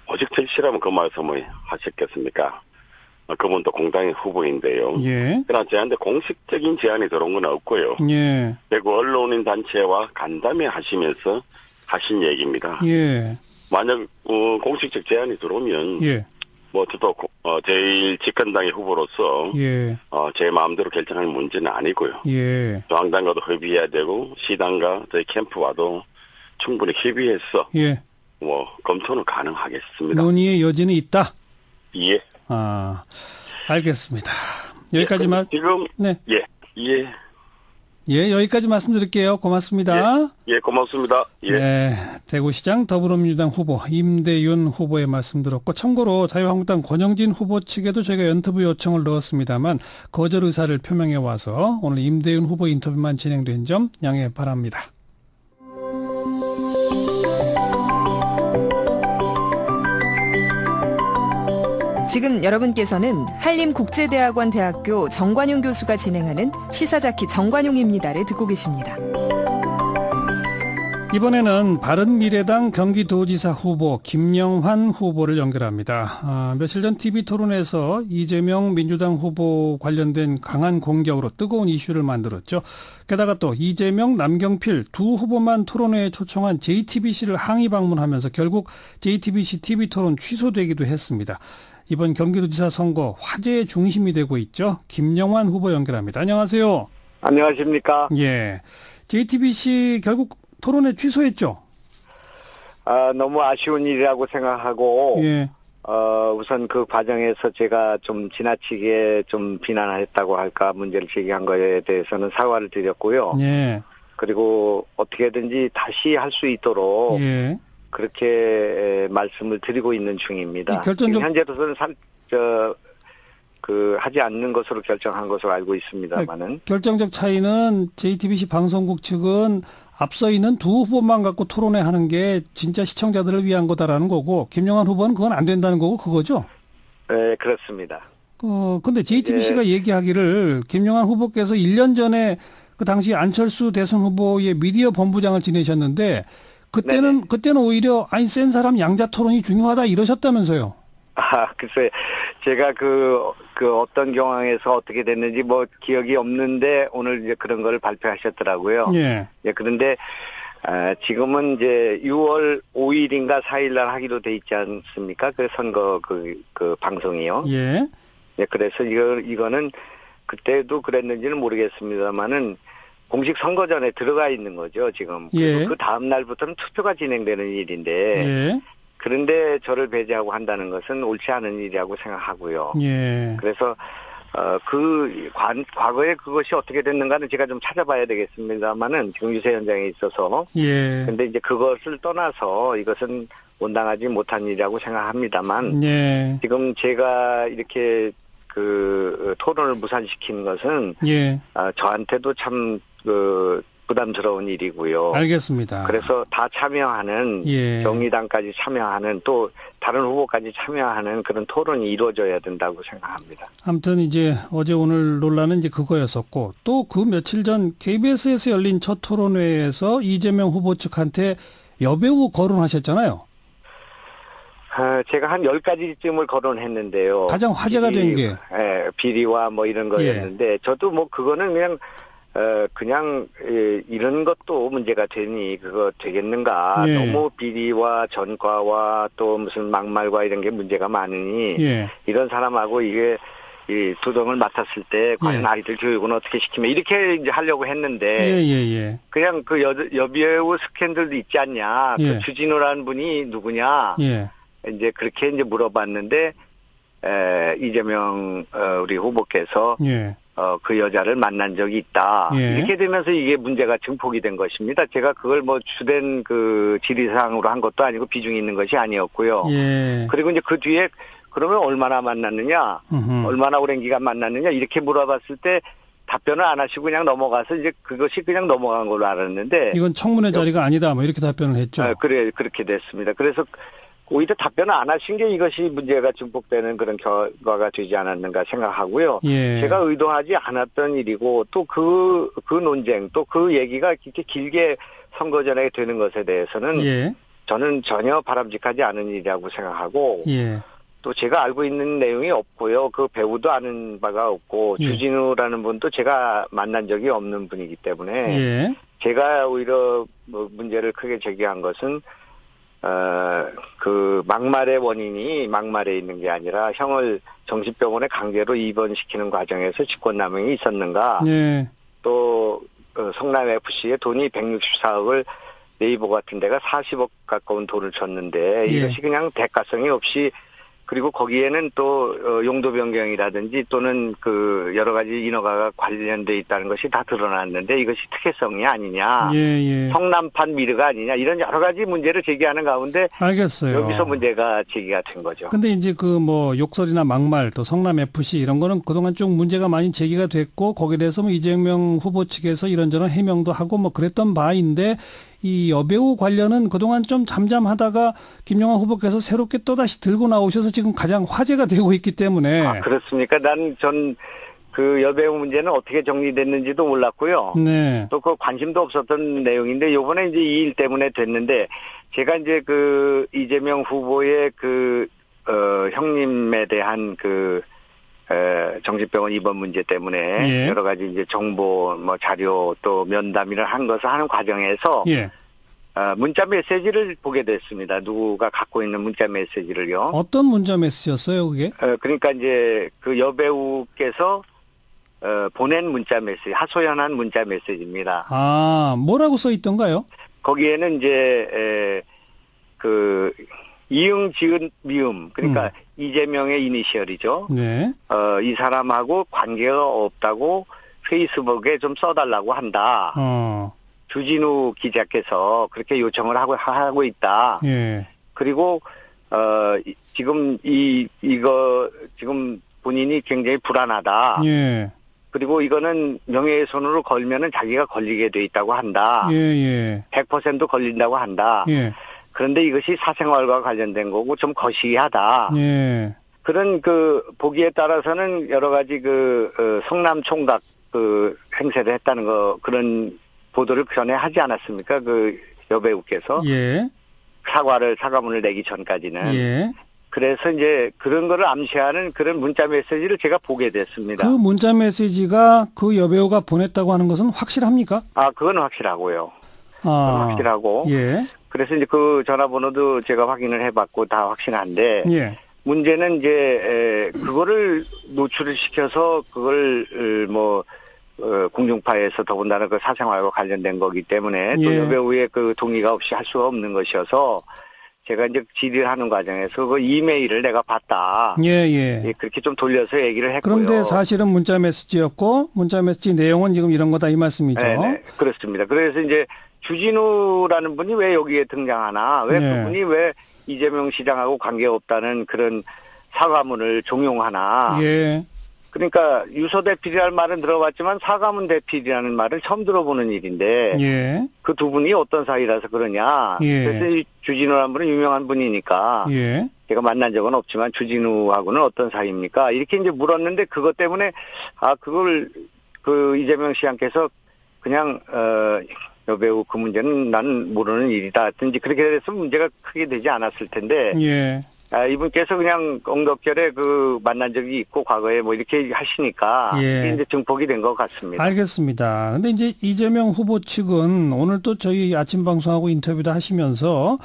오직 절실하면 그 말씀을 하셨겠습니까? 그분도 공당의 후보인데요. 예. 그러나 저한테 공식적인 제안이 들어온 건 없고요. 예. 대구 언론인 단체와 간담회 하시면서 하신 얘기입니다. 예. 만약 공식적 제안이 들어오면 뭐 저도 제일 집권당의 후보로서 제 마음대로 결정할 문제는 아니고요. 중앙당과도 협의해야 되고 시당과 저희 캠프와도 충분히 협의해서 뭐 검토는 가능하겠습니다. 논의의 여지는 있다. 예. 아, 알겠습니다. 여기까지만. 지금 여기까지 말씀드릴게요. 고맙습니다. 예, 고맙습니다. 예. 네, 대구시장 더불어민주당 후보 임대윤 후보의 말씀 들었고 참고로 자유한국당 권영진 후보 측에도 저희가 연투부 요청을 넣었습니다만 거절 의사를 표명해 와서 오늘 임대윤 후보 인터뷰만 진행된 점 양해 바랍니다. 지금 여러분께서는 한림국제대학원 대학교 정관용 교수가 진행하는 시사자키 정관용입니다를 듣고 계십니다. 이번에는 바른미래당 경기도지사 후보 김영환 후보를 연결합니다. 며칠 전 TV토론에서 이재명 민주당 후보 관련된 강한 공격으로 뜨거운 이슈를 만들었죠. 게다가 또 이재명, 남경필 두 후보만 토론회에 초청한 JTBC를 항의 방문하면서 결국 JTBC TV토론 취소되기도 했습니다. 이번 경기도지사 선거 화제의 중심이 되고 있죠. 김영환 후보 연결합니다. 안녕하세요. 안녕하십니까. 예, JTBC 결국 토론회 취소했죠? 너무 아쉬운 일이라고 생각하고, 우선 그 과정에서 제가 좀 지나치게 좀 비난했다고 할까, 문제를 제기한 거에 대해서는 사과를 드렸고요. 그리고 어떻게든지 다시 할 수 있도록, 그렇게 말씀을 드리고 있는 중입니다. 현재로서는 하지 않는 것으로 결정한 것으로 알고 있습니다만은. 결정적 차이는 JTBC 방송국 측은 앞서 있는 두 후보만 갖고 토론회 하는 게 진짜 시청자들을 위한 거다라는 거고, 김영환 후보는 그건 안 된다는 거고, 그거죠? 네, 그렇습니다. 근데 JTBC가 얘기하기를 김영환 후보께서 1년 전에 그 당시 안철수 대선 후보의 미디어 본부장을 지내셨는데, 그때는 오히려 센 사람 양자 토론이 중요하다 이러셨다면서요? 글쎄, 제가 그 어떤 경황에서 어떻게 됐는지 뭐 기억이 없는데 오늘 이제 그런 걸 발표하셨더라고요. 그런데, 지금은 이제 6월 5일인가 4일날 하기로 돼 있지 않습니까? 그 선거 그 방송이요. 그래서 이거는 그때도 그랬는지는 모르겠습니다만은 공식 선거전에 들어가 있는 거죠, 지금. 그 다음 날부터는 투표가 진행되는 일인데, 그런데 저를 배제하고 한다는 것은 옳지 않은 일이라고 생각하고요. 그래서, 과거에 그것이 어떻게 됐는가는 제가 좀 찾아봐야 되겠습니다만은, 지금 유세 현장에 있어서. 근데 이제 그것을 떠나서 이것은 온당하지 못한 일이라고 생각합니다만, 지금 제가 이렇게 토론을 무산시킨 것은, 저한테도 참, 부담스러운 일이고요. 알겠습니다. 그래서 다 참여하는 정의당까지 참여하는 또 다른 후보까지 참여하는 그런 토론이 이루어져야 된다고 생각합니다. 아무튼 이제 어제 오늘 논란은 이제 그거였었고 또 그 며칠 전 KBS에서 열린 첫 토론회에서 이재명 후보 측한테 여배우 거론하셨잖아요. 제가 한 10가지쯤을 거론했는데요. 가장 화제가 된 게 비리와 뭐 이런 거였는데 저도 뭐 그거는 그냥 이런 것도 문제가 되니 그거 되겠는가. 너무 비리와 전과와 또 무슨 막말과 이런 게 문제가 많으니 이런 사람하고 이게 이 도정을 맡았을 때 과연 아이들 교육은 어떻게 시키면 이렇게 이제 하려고 했는데 그냥 그 여배우 스캔들도 있지 않냐. 그 주진우라는 분이 누구냐. 이제 그렇게 이제 물어봤는데 이재명 우리 후보께서 그 여자를 만난 적이 있다. 이렇게 되면서 이게 문제가 증폭이 된 것입니다. 제가 그걸 뭐 주된 그 질의사항으로 한 것도 아니고 비중이 있는 것이 아니었고요. 그리고 이제 그 뒤에 그러면 얼마나 만났느냐, 얼마나 오랜 기간 만났느냐 이렇게 물어봤을 때 답변을 안 하시고 그냥 넘어가서 이제 그것이 그냥 넘어간 걸로 알았는데 이건 청문회 자리가 아니다. 뭐 이렇게 답변을 했죠. 그렇게 됐습니다. 그래서 오히려 답변을 안 하신 게 이것이 문제가 증폭되는 그런 결과가 되지 않았는가 생각하고요. 제가 의도하지 않았던 일이고 또 그 논쟁 또 그 얘기가 이렇게 길게 선거 전에 되는 것에 대해서는 저는 전혀 바람직하지 않은 일이라고 생각하고 또 제가 알고 있는 내용이 없고요. 그 배우도 아는 바가 없고 주진우라는 분도 제가 만난 적이 없는 분이기 때문에 제가 오히려 뭐 문제를 크게 제기한 것은 그 막말의 원인이 막말에 있는 게 아니라 형을 정신병원에 강제로 입원시키는 과정에서 직권남용이 있었는가. 또 성남FC에 돈이 164억을 네이버 같은 데가 40억 가까운 돈을 줬는데 이것이 그냥 대가성이 없이 그리고 거기에는 또 용도 변경이라든지 또는 그 여러 가지 인허가가 관련돼 있다는 것이 다 드러났는데 이것이 특혜성이 아니냐, 성남판 미르가 아니냐 이런 여러 가지 문제를 제기하는 가운데 알겠어요. 여기서 문제가 제기가 된 거죠. 근데 이제 그 뭐 욕설이나 막말 또 성남 FC 이런 거는 그동안 쭉 문제가 많이 제기가 됐고 거기에 대해서 뭐 이재명 후보 측에서 이런저런 해명도 하고 뭐 그랬던 바인데. 이 여배우 관련은 그동안 좀 잠잠하다가 김영하 후보께서 새롭게 또다시 들고 나오셔서 지금 가장 화제가 되고 있기 때문에. 그렇습니까? 전 그 여배우 문제는 어떻게 정리됐는지도 몰랐고요. 또 그 관심도 없었던 내용인데 요번에 이제 이 일 때문에 됐는데 제가 이제 그 이재명 후보의 그 형님에 대한 그 정신병원 입원 문제 때문에 여러 가지 이제 정보 뭐 자료 또 면담을 한 것을 하는 과정에서 문자 메시지를 보게 됐습니다. 누가 갖고 있는 문자 메시지를요. 어떤 문자 메시지였어요, 그게? 그러니까 이제 그 여배우께서 보낸 문자 메시지, 하소연한 문자 메시지입니다. 뭐라고 써 있던가요? 거기에는 이제 그 이응, 지은, 미음. 그러니까 이재명의 이니셜이죠. 이 사람하고 관계가 없다고 페이스북에 좀 써달라고 한다. 주진우 기자께서 그렇게 요청을 하고 있다. 그리고 지금 이거 지금 본인이 굉장히 불안하다. 그리고 이거는 명예훼손으로 걸면은 자기가 걸리게 돼 있다고 한다. 100% 걸린다고 한다. 그런데 이것이 사생활과 관련된 거고 좀 거시기하다. 그런 그 보기에 따라서는 여러 가지 그 성남 총각 그 행세를 했다는 거 그런 보도를 전에 하지 않았습니까? 그 여배우께서 사과문을 내기 전까지는. 그래서 이제 그런 거를 암시하는 그런 문자 메시지를 제가 보게 됐습니다. 그 문자 메시지가 그 여배우가 보냈다고 하는 것은 확실합니까? 그건 확실하고요. 그건 확실하고. 그래서 이제 그 전화번호도 제가 확인을 해봤고 다 확실한데 문제는 이제 그거를 노출을 시켜서 그걸 뭐 공중파에서 더군다나 그 사생활과 관련된 거기 때문에 또 여배우의 그 동의가 없이 할 수가 없는 것이어서 제가 이제 질의를 하는 과정에서 그 이메일을 내가 봤다. 그렇게 좀 돌려서 얘기를 했고요. 그런데 사실은 문자 메시지였고 문자 메시지 내용은 지금 이런 거다 이 말씀이죠. 그렇습니다. 그래서 이제 주진우라는 분이 왜 여기에 등장하나? 왜 그분이 왜 이재명 시장하고 관계없다는 그런 사과문을 종용하나? 그러니까 유서 대필이라는 말은 들어봤지만 사과문 대필이라는 말을 처음 들어보는 일인데 예. 그 두 분이 어떤 사이라서 그러냐. 예. 그래서 주진우라는 분은 유명한 분이니까 예. 제가 만난 적은 없지만 주진우하고는 어떤 사이입니까? 이렇게 이제 물었는데 그것 때문에 그걸 그 이재명 시장께서 그냥 여배우 그 문제는 나는 모르는 일이다. 든지 그렇게 됐으면 문제가 크게 되지 않았을 텐데. 예. 이분께서 그냥 엉덕결에 그 만난 적이 있고 과거에 뭐 이렇게 하시니까 예. 이제 증폭이 된 것 같습니다. 알겠습니다. 근데 이제 이재명 후보 측은 오늘 또 저희 아침 방송하고 인터뷰도 하시면서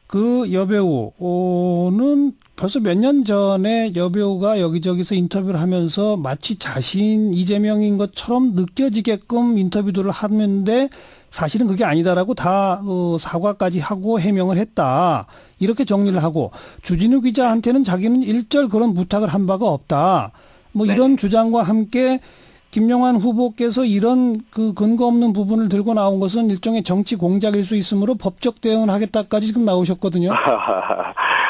그 여배우는 벌써 몇 년 전에 여배우가 여기저기서 인터뷰를 하면서 마치 자신 이재명인 것처럼 느껴지게끔 인터뷰들을 하는데 사실은 그게 아니다라고 다 사과까지 하고 해명을 했다. 이렇게 정리를 하고 주진우 기자한테는 자기는 일절 그런 부탁을 한 바가 없다. 뭐 네. 이런 주장과 함께 김영환 후보께서 이런 그 근거 없는 부분을 들고 나온 것은 일종의 정치 공작일 수 있으므로 법적 대응을 하겠다까지 지금 나오셨거든요.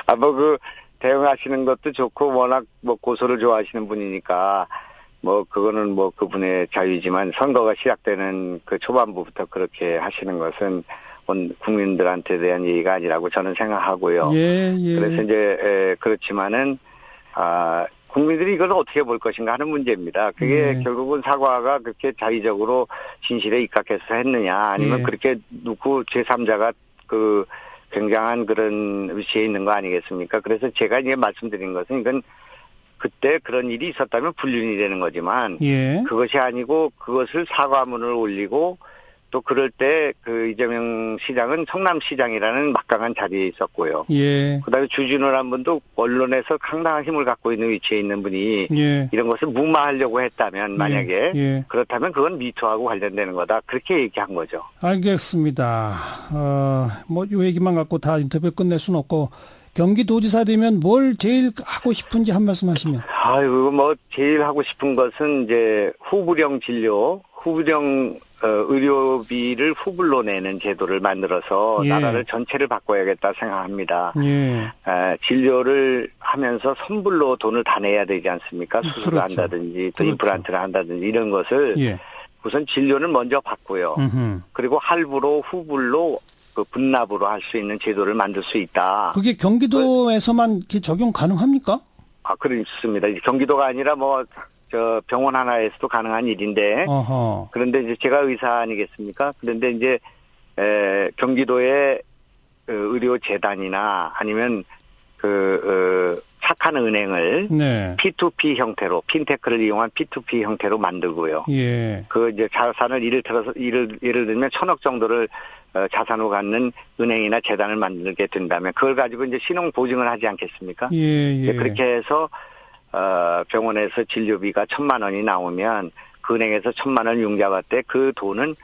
그 대응하시는 것도 좋고 워낙 뭐 고소를 좋아하시는 분이니까 뭐 그거는 뭐 그분의 자유지만 선거가 시작되는 그 초반부부터 그렇게 하시는 것은 국민들한테 대한 얘기가 아니라고 저는 생각하고요. 예, 예. 그래서 이제 그렇지만은 국민들이 이걸 어떻게 볼 것인가 하는 문제입니다. 그게 결국은 사과가 그렇게 자의적으로 진실에 입각해서 했느냐 아니면 그렇게 누구 제3자가 그 굉장한 그런 위치에 있는 거 아니겠습니까? 그래서 제가 이제 말씀드린 것은 이건 그때 그런 일이 있었다면 불륜이 되는 거지만 그것이 아니고 그것을 사과문을 올리고 또 그럴 때 그 이재명 시장은 성남시장이라는 막강한 자리에 있었고요. 그다음에 주진우라는 분도 언론에서 상당한 힘을 갖고 있는 위치에 있는 분이 이런 것을 무마하려고 했다면 만약에 그렇다면 그건 미투하고 관련되는 거다. 그렇게 얘기한 거죠. 알겠습니다. 뭐 이 얘기만 갖고 다 인터뷰 끝낼 수는 없고 경기도지사 되면 뭘 제일 하고 싶은지 한 말씀 하시면. 뭐 제일 하고 싶은 것은 이제 후불형 진료, 후불형 의료비를 후불로 내는 제도를 만들어서 나라를 전체를 바꿔야겠다 생각합니다. 진료를 하면서 선불로 돈을 다 내야 되지 않습니까? 수술을 한다든지 또 임플란트를 한다든지 이런 것을 우선 진료는 먼저 받고요. 그리고 할부로 후불로 그 분납으로 할 수 있는 제도를 만들 수 있다. 그게 경기도에서만 적용 가능합니까? 그렇습니다. 경기도가 아니라 병원 하나에서도 가능한 일인데. 그런데 이제 제가 의사 아니겠습니까? 그런데 이제, 경기도의 의료재단이나 아니면 착한 은행을 P2P 형태로, 핀테크를 이용한 P2P 형태로 만들고요. 그 이제 자산을 예를 들면 1,000억 정도를 자산으로 갖는 은행이나 재단을 만들게 된다면 그걸 가지고 이제 신용 보증을 하지 않겠습니까? 그렇게 해서 병원에서 진료비가 1,000만 원이 나오면 그 은행에서 1,000만 원 융자받을 때 그 돈은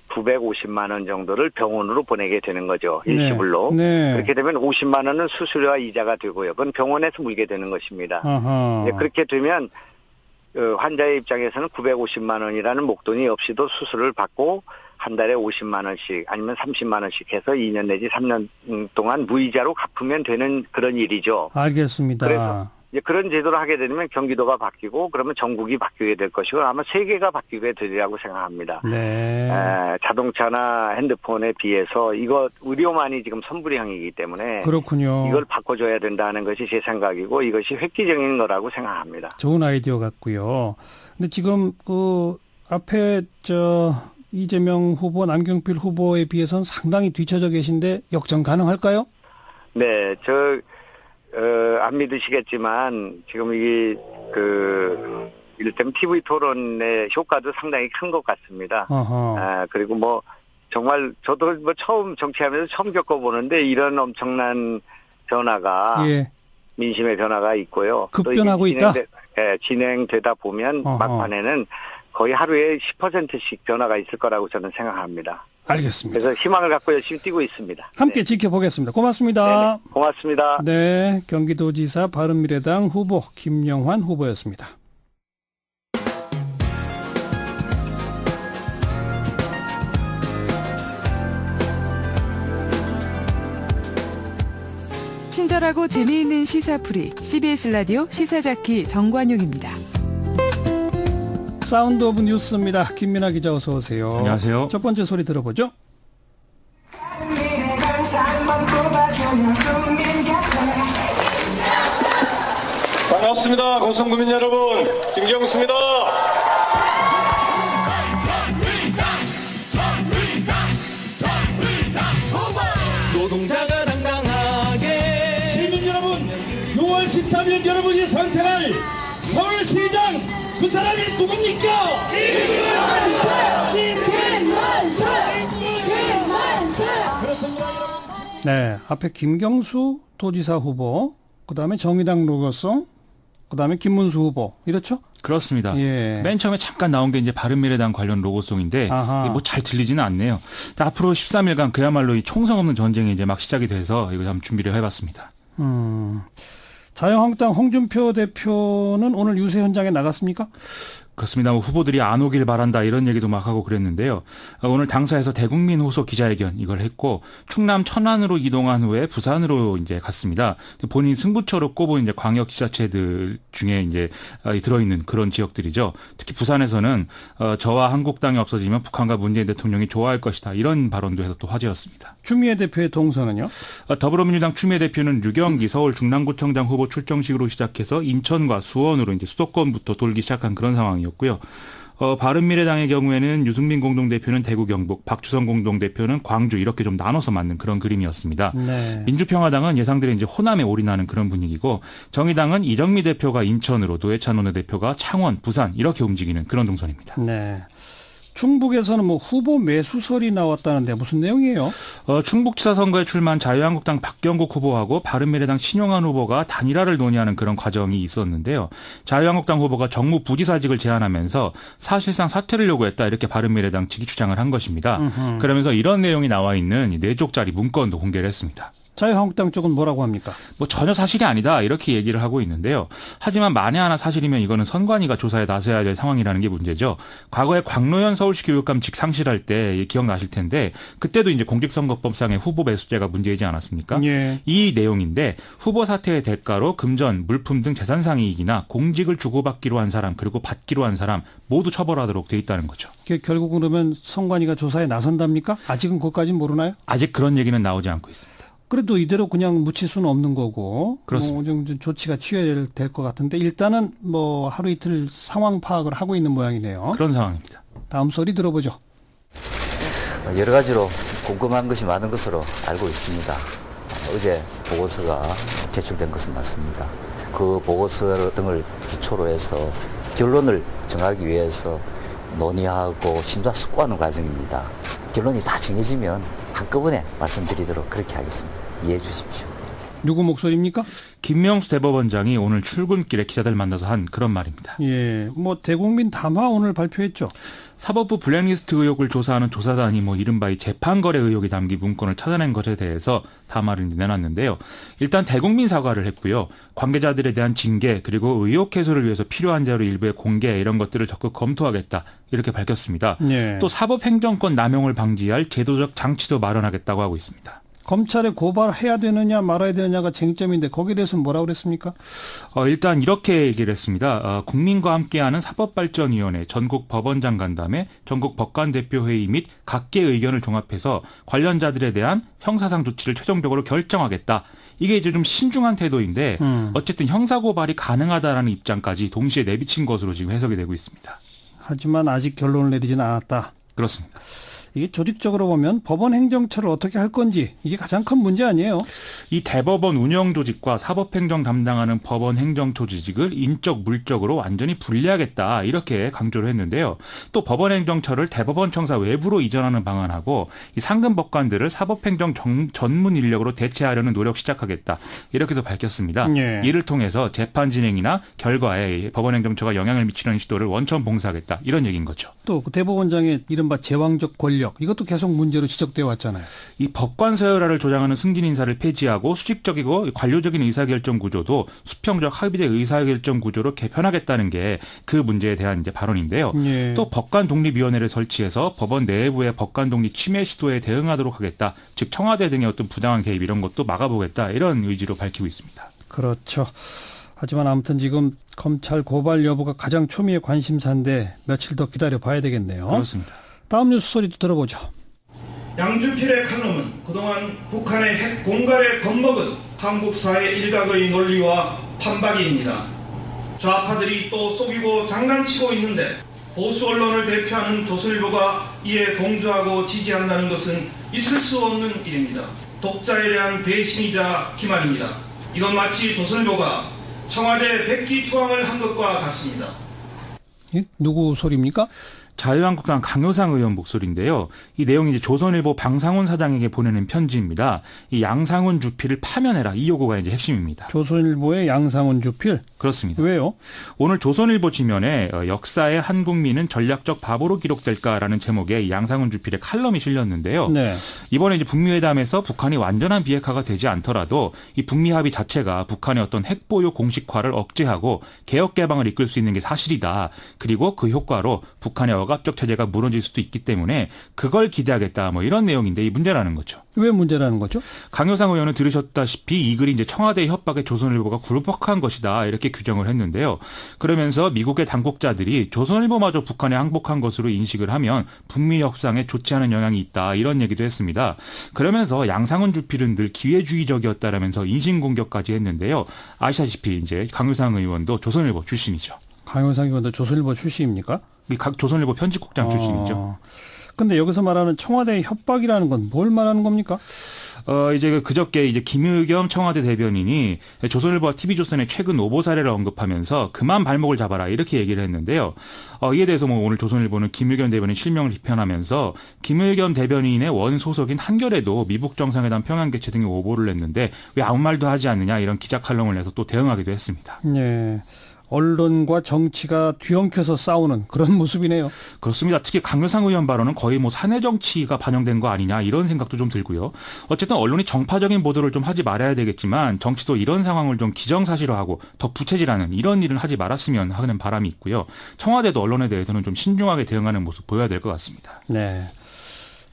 950만 원 정도를 병원으로 보내게 되는 거죠. 일시불로. 그렇게 되면 50만 원은 수수료와 이자가 되고요. 그건 병원에서 물게 되는 것입니다. 그렇게 되면 환자의 입장에서는 950만 원이라는 목돈이 없이도 수술을 받고 한 달에 50만 원씩 아니면 30만 원씩 해서 2년 내지 3년 동안 무이자로 갚으면 되는 그런 일이죠. 알겠습니다. 그래서 이제 그런 제도를 하게 되면 경기도가 바뀌고 그러면 전국이 바뀌게 될 것이고 아마 세계가 바뀌게 되리라고 생각합니다. 자동차나 핸드폰에 비해서 이거 의료만이 지금 선불형이기 때문에 그렇군요. 이걸 바꿔줘야 된다는 것이 제 생각이고 이것이 획기적인 거라고 생각합니다. 좋은 아이디어 같고요. 근데 지금 그 앞에 이재명 후보, 남경필 후보에 비해서는 상당히 뒤처져 계신데 역전 가능할까요? 네, 안 믿으시겠지만 지금 이게 이를테면 TV 토론의 효과도 상당히 큰 것 같습니다. 그리고 정말 저도 처음 정치하면서 처음 겪어보는데 이런 엄청난 변화가 민심의 변화가 있고요. 급변하고 있다? 진행되다 보면 막판에는 거의 하루에 10%씩 변화가 있을 거라고 저는 생각합니다. 알겠습니다. 그래서 희망을 갖고 열심히 뛰고 있습니다. 함께 지켜보겠습니다. 고맙습니다. 네네. 고맙습니다. 네, 경기도지사 바른미래당 후보 김영환 후보였습니다. 친절하고 재미있는 시사풀이 CBS 라디오 시사자키 정관용입니다. 사운드 오브 뉴스입니다. 김민아 기자 어서 오세요. 안녕하세요. 첫 번째 소리 들어보죠. 반갑습니다. 고성구민 여러분. 김경수입니다. 노동자가 당당하게 시민 여러분 6월 13일 여러분이 선택할 서울시장 그 사람이 누굽니까? 김만수 그렇습니다. 네, 앞에 김경수 도지사 후보, 그다음에 정의당 로고송, 그다음에 김문수 후보 이렇죠? 그렇습니다. 예. 맨 처음에 잠깐 나온 게 이제 바른미래당 관련 로고송인데 뭐 잘 들리지는 않네요. 앞으로 13일간 그야말로 이 총성 없는 전쟁이 이제 막 시작이 돼서 이거 한번 준비를 해봤습니다. 자유한국당 홍준표 대표는 오늘 유세 현장에 나갔습니까? 그렇습니다. 후보들이 안 오길 바란다 이런 얘기도 막 하고 그랬는데요. 오늘 당사에서 대국민 호소 기자회견 이걸 했고 충남 천안으로 이동한 후에 부산으로 이제 갔습니다. 본인 승부처로 꼽은 이제 광역 지자체들 중에 이제 들어있는 그런 지역들이죠. 특히 부산에서는 저와 한국당이 없어지면 북한과 문재인 대통령이 좋아할 것이다 이런 발언도 해서 또 화제였습니다. 추미애 대표의 동선은요? 더불어민주당 추미애 대표는 류경기 서울 중랑구청장 후보 출정식으로 시작해서 인천과 수원으로 이제 수도권부터 돌기 시작한 그런 상황이었고요. 바른미래당의 경우에는 유승민 공동대표는 대구 경북, 박주선 공동대표는 광주 이렇게 좀 나눠서 맞는 그런 그림이었습니다. 네. 민주평화당은 예상대로 이제 호남에 올인하는 그런 분위기고 정의당은 이정미 대표가 인천으로 노회찬 원내대표가 창원, 부산 이렇게 움직이는 그런 동선입니다. 네. 충북에서는 뭐 후보 매수설이 나왔다는데 무슨 내용이에요? 충북지사 선거에 출마한 자유한국당 박경국 후보하고 바른미래당 신용환 후보가 단일화를 논의하는 그런 과정이 있었는데요. 자유한국당 후보가 정무 부지사직을 제안하면서 사실상 사퇴를 요구했다 이렇게 바른미래당 측이 주장을 한 것입니다. 그러면서 이런 내용이 나와 있는 4쪽짜리 문건도 공개를 했습니다. 자유한국당 쪽은 뭐라고 합니까? 뭐 전혀 사실이 아니다 이렇게 얘기를 하고 있는데요. 하지만 만에 하나 사실이면 이거는 선관위가 조사에 나서야 될 상황이라는 게 문제죠. 과거에 광노현 서울시 교육감직 상실할 때 기억나실 텐데 그때도 이제 공직선거법상의 후보 매수죄가 문제이지 않았습니까? 예. 이 내용인데 후보 사퇴의 대가로 금전, 물품 등 재산상이익이나 공직을 주고받기로 한 사람 그리고 받기로 한 사람 모두 처벌하도록 돼 있다는 거죠. 결국은 그러면 선관위가 조사에 나선답니까? 아직은 그것까지는 모르나요? 아직 그런 얘기는 나오지 않고 있습니다. 그래도 이대로 그냥 묻힐 수는 없는 거고 그렇습니다. 좀 조치가 취해야 될 것 같은데 일단은 뭐 하루 이틀 상황 파악을 하고 있는 모양이네요. 그런 상황입니다. 다음 소리 들어보죠. 여러 가지로 궁금한 것이 많은 것으로 알고 있습니다. 어제 보고서가 제출된 것은 맞습니다. 그 보고서 등을 기초로 해서 결론을 정하기 위해서 논의하고 심사숙고하는 과정입니다. 결론이 다 정해지면 한꺼번에 말씀드리도록 그렇게 하겠습니다. 이해해 주십시오. 누구 목소리입니까? 김명수 대법원장이 오늘 출근길에 기자들 만나서 한 그런 말입니다. 예, 뭐 대국민 담화 오늘 발표했죠. 사법부 블랙리스트 의혹을 조사하는 조사단이 뭐 이른바 이 재판거래 의혹이 담긴 문건을 찾아낸 것에 대해서 담화를 내놨는데요. 일단 대국민 사과를 했고요. 관계자들에 대한 징계 그리고 의혹 해소를 위해서 필요한 자료 일부의 공개 이런 것들을 적극 검토하겠다 이렇게 밝혔습니다. 예. 또 사법행정권 남용을 방지할 제도적 장치도 마련하겠다고 하고 있습니다. 검찰에 고발해야 되느냐 말아야 되느냐가 쟁점인데 거기에 대해서는 뭐라고 그랬습니까? 일단 이렇게 얘기를 했습니다. 국민과 함께하는 사법발전위원회 전국 법원장 간담회 전국 법관대표회의 및 각계의 의견을 종합해서 관련자들에 대한 형사상 조치를 최종적으로 결정하겠다. 이게 이제 좀 신중한 태도인데 어쨌든 형사고발이 가능하다라는 입장까지 동시에 내비친 것으로 지금 해석이 되고 있습니다. 하지만 아직 결론을 내리지는 않았다. 그렇습니다. 이게 조직적으로 보면 법원 행정처를 어떻게 할 건지 이게 가장 큰 문제 아니에요? 이 대법원 운영 조직과 사법행정 담당하는 법원 행정처 조직을 인적 물적으로 완전히 분리하겠다 이렇게 강조를 했는데요. 또 법원 행정처를 대법원 청사 외부로 이전하는 방안하고 이 상급 법관들을 사법행정 전문 인력으로 대체하려는 노력 시작하겠다 이렇게도 밝혔습니다. 예. 이를 통해서 재판 진행이나 결과에 법원 행정처가 영향을 미치는 시도를 원천 봉사하겠다 이런 얘기인 거죠. 또 대법원장의 이른바 제왕적 권력 이것도 계속 문제로 지적되어 왔잖아요. 이 법관 서열화를 조장하는 승진 인사를 폐지하고 수직적이고 관료적인 의사결정 구조도 수평적 합의제 의사결정 구조로 개편하겠다는 게 그 문제에 대한 이제 발언인데요. 예. 또 법관 독립위원회를 설치해서 법원 내부의 법관 독립 침해 시도에 대응하도록 하겠다. 즉 청와대 등의 어떤 부당한 개입 이런 것도 막아보겠다. 이런 의지로 밝히고 있습니다. 그렇죠. 하지만 아무튼 지금 검찰 고발 여부가 가장 초미의 관심사인데 며칠 더 기다려봐야 되겠네요. 그렇습니다. 다음 뉴스 소리도 들어보죠. 양준필의 칼럼은 그동안 북한의 핵 공갈에 겁먹은 한국 사회 일각의 논리와 판박이입니다. 좌파들이 또 속이고 장난치고 있는데 보수 언론을 대표하는 조선일보가 이에 동조하고 지지한다는 것은 있을 수 없는 일입니다. 독자에 대한 배신이자 기만입니다. 이건 마치 조선일보가 청와대 백기투항을 한 것과 같습니다. 누구 소리입니까? 자유한국당 강효상 의원 목소리인데요. 이 내용이 이제 조선일보 방상훈 사장에게 보내는 편지입니다. 이 양상훈 주필을 파면해라, 이 요구가 이제 핵심입니다. 조선일보의 양상훈 주필? 그렇습니다. 왜요? 오늘 조선일보 지면에 역사의 한국민은 전략적 바보로 기록될까라는 제목의 양상훈 주필의 칼럼이 실렸는데요. 네. 이번에 이제 북미회담에서 북한이 완전한 비핵화가 되지 않더라도 이 북미 합의 자체가 북한의 어떤 핵보유 공식화를 억제하고 개혁 개방을 이끌 수 있는 게 사실이다. 그리고 그 효과로 북한의 억압적 체제가 무너질 수도 있기 때문에 그걸 기대하겠다. 뭐 이런 내용인데 이 문제라는 거죠. 왜 문제라는 거죠? 강효상 의원은 들으셨다시피 이 글이 이제 청와대 협박에 조선일보가 굴복한 것이다. 이렇게 규정을 했는데요. 그러면서 미국의 당국자들이 조선일보마저 북한에 항복한 것으로 인식을 하면 북미 협상에 좋지 않은 영향이 있다. 이런 얘기도 했습니다. 그러면서 양상훈 주필은 늘 기회주의적이었다라면서 인신공격까지 했는데요. 아시다시피 이제 강효상 의원도 조선일보 출신이죠. 강효상 의원도 조선일보 출신입니까? 각 조선일보 편집국장 출신이죠. 근데 여기서 말하는 청와대의 협박이라는 건 뭘 말하는 겁니까? 이제 그저께 이제 김의겸 청와대 대변인이 조선일보와 TV조선의 최근 오보 사례를 언급하면서 그만 발목을 잡아라 이렇게 얘기를 했는데요. 이에 대해서 뭐 오늘 조선일보는 김의겸 대변인 실명을 비판하면서 김의겸 대변인의 원 소속인 한겨레도 미북 정상회담 평양 개최 등의 오보를 냈는데 왜 아무 말도 하지 않느냐 이런 기자 칼럼을 내서 또 대응하기도 했습니다. 네. 언론과 정치가 뒤엉켜서 싸우는 그런 모습이네요. 그렇습니다. 특히 강효상 의원 발언은 거의 뭐 사내 정치가 반영된 거 아니냐 이런 생각도 좀 들고요. 어쨌든 언론이 정파적인 보도를 좀 하지 말아야 되겠지만 정치도 이런 상황을 좀 기정사실화하고 더 부채질하는 이런 일은 하지 말았으면 하는 바람이 있고요. 청와대도 언론에 대해서는 좀 신중하게 대응하는 모습 보여야 될 것 같습니다. 네.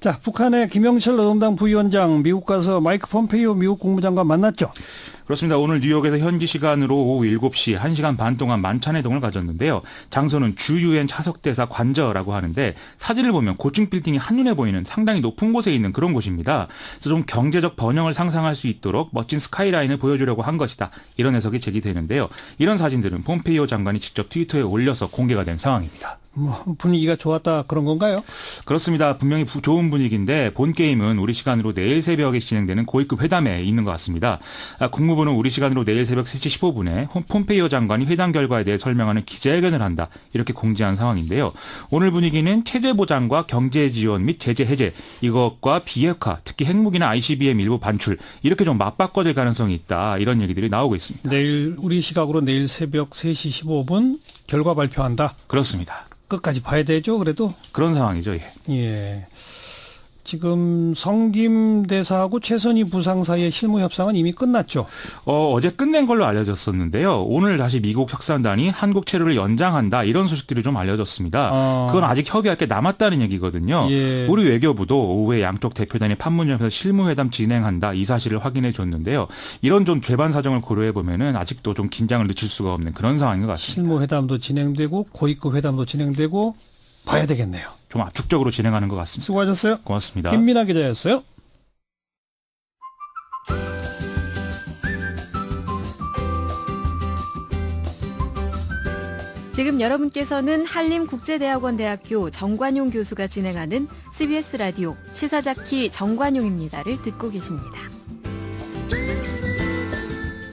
자, 북한의 김영철 노동당 부위원장 미국 가서 마이크 폼페이오 미국 국무장관 만났죠? 그렇습니다. 오늘 뉴욕에서 현지 시간으로 오후 7시 1시간 반 동안 만찬회동을 가졌는데요. 장소는 주 유엔 차석대사 관저라고 하는데 사진을 보면 고층 빌딩이 한눈에 보이는 상당히 높은 곳에 있는 그런 곳입니다. 그래서 좀 경제적 번영을 상상할 수 있도록 멋진 스카이라인을 보여주려고 한 것이다. 이런 해석이 제기되는데요. 이런 사진들은 폼페이오 장관이 직접 트위터에 올려서 공개가 된 상황입니다. 뭐 분위기가 좋았다 그런 건가요? 그렇습니다. 분명히 좋은 분위기인데 본 게임은 우리 시간으로 내일 새벽에 진행되는 고위급 회담에 있는 것 같습니다. 국무부는 우리 시간으로 내일 새벽 3시 15분에 폼페이오 장관이 회담 결과에 대해 설명하는 기자회견을 한다. 이렇게 공지한 상황인데요. 오늘 분위기는 체제 보장과 경제 지원 및 제재 해제 이것과 비핵화 특히 핵무기나 ICBM 일부 반출 이렇게 좀 맞바꿔질 가능성이 있다. 이런 얘기들이 나오고 있습니다. 내일 우리 시각으로 내일 새벽 3시 15분 결과 발표한다. 그렇습니다. 끝까지 봐야 되죠, 그래도? 그런 상황이죠, 예. 예. 지금 성김 대사하고 최선희 부상 사이의 실무 협상은 이미 끝났죠? 어제 끝낸 걸로 알려졌었는데요. 오늘 다시 미국 협상단이 한국 체류를 연장한다 이런 소식들이 좀 알려졌습니다. 그건 아직 협의할 게 남았다는 얘기거든요. 예. 우리 외교부도 오후에 양쪽 대표단이 판문점에서 실무회담 진행한다 이 사실을 확인해 줬는데요. 이런 좀 죄반 사정을 고려해 보면은 아직도 좀 긴장을 늦출 수가 없는 그런 상황인 것 같습니다. 실무회담도 진행되고 고위급 회담도 진행되고 봐야 되겠네요. 좀 압축적으로 진행하는 것 같습니다. 수고하셨어요. 고맙습니다. 김민아 기자였어요. 지금 여러분께서는 한림국제대학원 대학교 정관용 교수가 진행하는 CBS 라디오 시사자키 정관용입니다를 듣고 계십니다.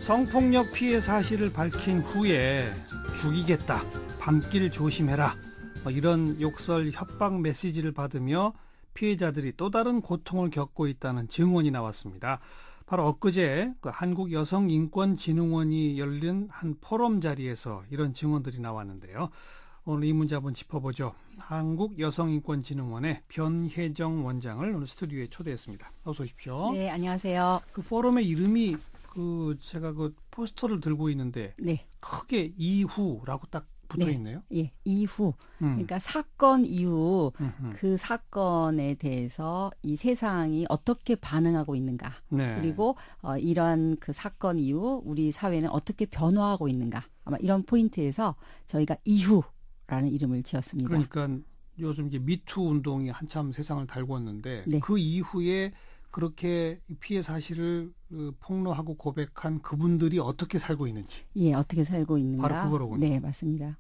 성폭력 피해 사실을 밝힌 후에 죽이겠다. 밤길 조심해라. 이런 욕설 협박 메시지를 받으며 피해자들이 또 다른 고통을 겪고 있다는 증언이 나왔습니다. 바로 엊그제 한국여성인권진흥원이 열린 한 포럼 자리에서 이런 증언들이 나왔는데요. 오늘 이 문제 한번 짚어보죠. 한국여성인권진흥원의 변혜정 원장을 오늘 스튜디오에 초대했습니다. 어서 오십시오. 네, 안녕하세요. 그 포럼의 이름이 제가 그 포스터를 들고 있는데 네. 크게 이후라고 딱 붙어 있네요. 예, 이후. 그러니까 사건 이후 그 사건에 대해서 이 세상이 어떻게 반응하고 있는가. 네. 그리고 이러한 그 사건 이후 우리 사회는 어떻게 변화하고 있는가. 아마 이런 포인트에서 저희가 이후라는 이름을 지었습니다. 그러니까 요즘 이제 미투 운동이 한참 세상을 달궜는데 네. 그 이후에 그렇게 피해 사실을 폭로하고 고백한 그분들이 어떻게 살고 있는지. 예, 어떻게 살고 있는가. 바로 그거로군요. 네, 맞습니다.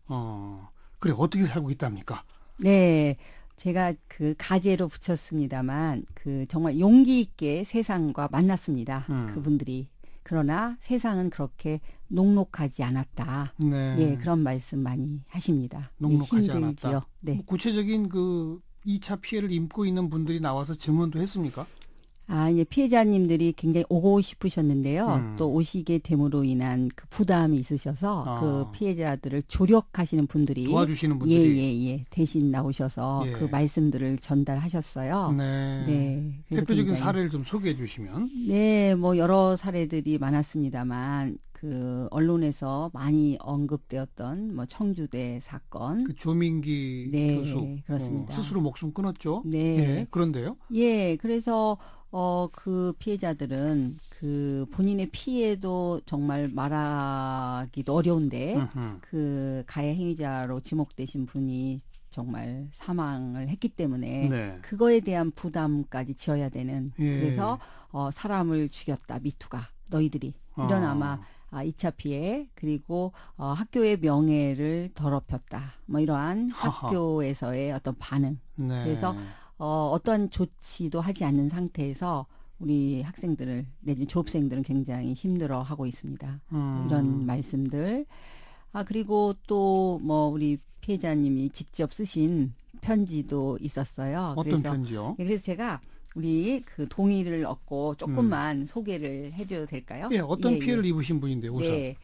그래, 어떻게 살고 있답니까? 네, 제가 그 가제로 붙였습니다만 그 정말 용기 있게 세상과 만났습니다. 그분들이. 그러나 세상은 그렇게 녹록하지 않았다. 네. 예, 그런 말씀 많이 하십니다. 녹록하지 예, 힘들지요. 않았다. 네. 뭐 구체적인 그 2차 피해를 입고 있는 분들이 나와서 증언도 했습니까? 예, 피해자님들이 굉장히 오고 싶으셨는데요. 또 오시게 됨으로 인한 그 부담이 있으셔서 그 피해자들을 조력하시는 분들이 도와주시는 분들이 예, 대신 나오셔서 그 말씀들을 전달하셨어요. 네. 네. 대표적인 사례를 좀 소개해 주시면. 네, 뭐 여러 사례들이 많았습니다만 그 언론에서 많이 언급되었던 뭐 청주대 사건, 그 조민기 교수, 그렇습니다. 스스로 목숨 끊었죠. 네. 예, 그런데요. 예, 그래서 그 피해자들은 그 본인의 피해도 정말 말하기도 어려운데 그 가해 행위자로 지목되신 분이 정말 사망을 했기 때문에 네. 그거에 대한 부담까지 지어야 되는 그래서 사람을 죽였다 미투가 너희들이 이런 아마 2차 피해 그리고 학교의 명예를 더럽혔다 뭐 이러한 학교에서의 어떤 반응 네. 그래서 어떠한 조치도 하지 않는 상태에서 우리 학생들을 내지는 졸업생들은 굉장히 힘들어하고 있습니다. 이런 말씀들. 그리고 또 뭐 우리 피해자님이 직접 쓰신 편지도 있었어요. 어떤 편지요? 그래서 제가 우리 그 동의를 얻고 조금만 소개를 해줘도 될까요? 예, 어떤 피해를 입으신 분인데 우선. 네,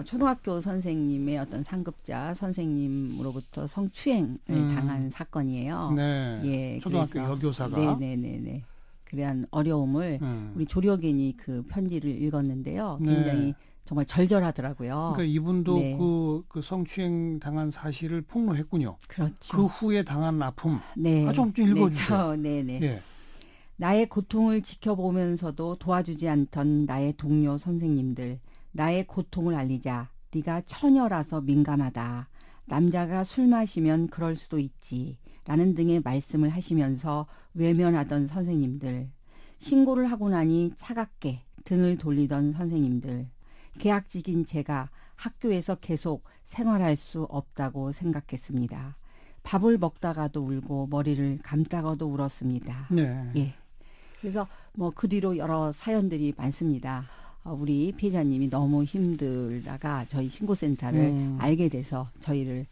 초등학교 선생님의 어떤 상급자 선생님으로부터 성추행을 당한 사건이에요. 네. 예, 초등학교 여교사가. 네네네네. 그러한 어려움을 우리 조력인이 그 편지를 읽었는데요. 굉장히 정말 절절하더라고요. 그러니까 이분도 그 성추행 당한 사실을 폭로했군요. 그렇죠. 그 후에 당한 아픔. 네. 좀 읽어주세요. 네네. 예. 나의 고통을 지켜보면서도 도와주지 않던 나의 동료 선생님들. 나의 고통을 알리자. 네가 처녀라서 민감하다. 남자가 술 마시면 그럴 수도 있지. 라는 등의 말씀을 하시면서 외면하던 선생님들. 신고를 하고 나니 차갑게 등을 돌리던 선생님들. 계약직인 제가 학교에서 계속 생활할 수 없다고 생각했습니다. 밥을 먹다가도 울고 머리를 감다가도 울었습니다. 네. 예. 그래서 뭐 그 뒤로 여러 사연들이 많습니다. 우리 피해자님이 너무 힘들다가 저희 신고센터를 알게 돼서 저희를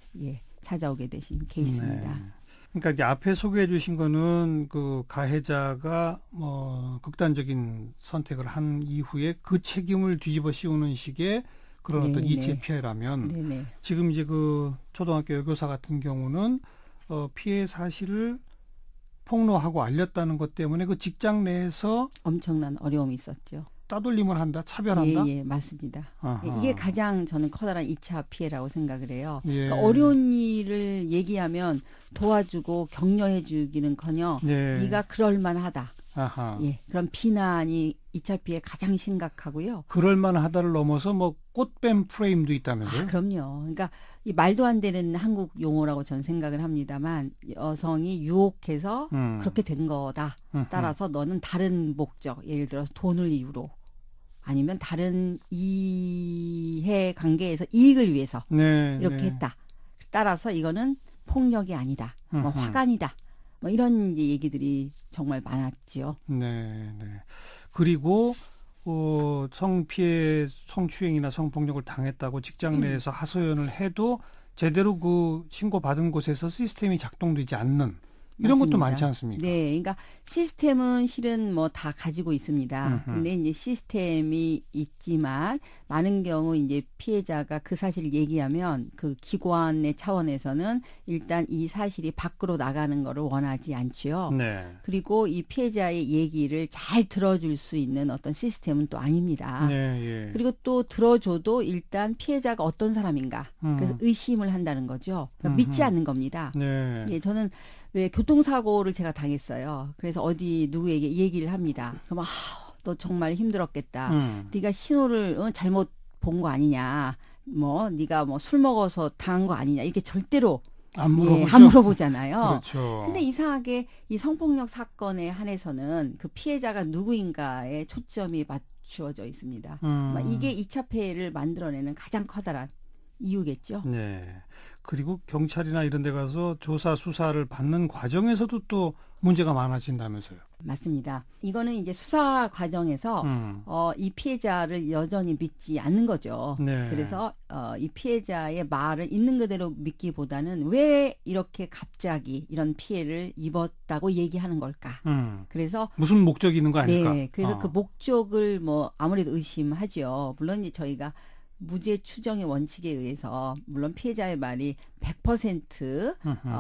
찾아오게 되신 케이스입니다. 네. 그러니까 이제 앞에 소개해 주신 거는 그 가해자가 뭐 극단적인 선택을 한 이후에 그 책임을 뒤집어 씌우는 식의 그런 어떤 이체 피해라면 지금 이제 그 초등학교 여교사 같은 경우는 피해 사실을 폭로하고 알렸다는 것 때문에 그 직장 내에서 엄청난 어려움이 있었죠. 따돌림을 한다, 차별한다? 예, 맞습니다. 아하. 이게 가장 저는 커다란 2차 피해라고 생각을 해요. 예. 그러니까 어려운 일을 얘기하면 도와주고 격려해 주기는커녕 네가 그럴 만하다. 아하. 예, 그런 비난이 2차 피해 가장 심각하고요. 그럴 만하다를 넘어서 뭐 꽃뱀 프레임도 있다면서요? 그럼요. 그러니까 이 말도 안 되는 한국 용어라고 저는 생각을 합니다만 여성이 유혹해서 그렇게 된 거다. 따라서 너는 다른 목적, 예를 들어서 돈을 이유로 아니면 다른 이해 관계에서 이익을 위해서 이렇게 했다. 따라서 이거는 폭력이 아니다. 뭐 화간이다. 뭐 이런 얘기들이 정말 많았죠. 네. 그리고 성피해, 성추행이나 성폭력을 당했다고 직장 내에서 하소연을 해도 제대로 그 신고받은 곳에서 시스템이 작동되지 않는 이런 맞습니다. 것도 많지 않습니까? 네, 그러니까 시스템은 실은 뭐 다 가지고 있습니다. 근데 이제 시스템이 있지만 많은 경우 이제 피해자가 그 사실을 얘기하면 그 기관의 차원에서는 일단 이 사실이 밖으로 나가는 거를 원하지 않지요. 네. 그리고 이 피해자의 얘기를 잘 들어줄 수 있는 어떤 시스템은 또 아닙니다. 네, 예. 그리고 또 들어줘도 일단 피해자가 어떤 사람인가 그래서 의심을 한다는 거죠. 그러니까 믿지 않는 겁니다. 네. 예, 저는 왜 교통사고를 제가 당했어요. 그래서 어디 누구에게 얘기를 합니다. 그러면 너 정말 힘들었겠다. 네가 신호를 잘못 본 거 아니냐. 뭐 네가 뭐 술 먹어서 당한 거 아니냐. 이게 절대로 안 물어보잖아요. 그렇죠. 근데 이상하게 이 성폭력 사건에 한해서는 그 피해자가 누구인가에 초점이 맞추어져 있습니다. 이게 2차 폐해를 만들어내는 가장 커다란 이유겠죠. 네. 그리고 경찰이나 이런 데 가서 조사 수사를 받는 과정에서도 또 문제가 많아진다면서요. 맞습니다. 이거는 이제 수사 과정에서 이 피해자를 여전히 믿지 않는 거죠. 네. 그래서 이 피해자의 말을 있는 그대로 믿기보다는 왜 이렇게 갑자기 이런 피해를 입었다고 얘기하는 걸까? 그래서 무슨 목적이 있는 거 아닐까? 네. 그래서 그 목적을 뭐 아무래도 의심하죠. 물론 이제 저희가 무죄 추정의 원칙에 의해서 물론 피해자의 말이 100%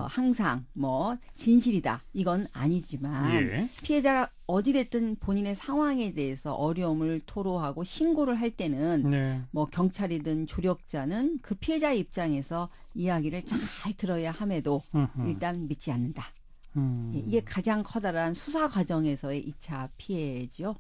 항상 뭐 진실이다 이건 아니지만 예. 피해자가 어디 됐든 본인의 상황에 대해서 어려움을 토로하고 신고를 할 때는 네. 뭐 경찰이든 조력자는 그 피해자의 입장에서 이야기를 잘 들어야 함에도 일단 믿지 않는다. 이게 가장 커다란 수사 과정에서의 2차 피해죠.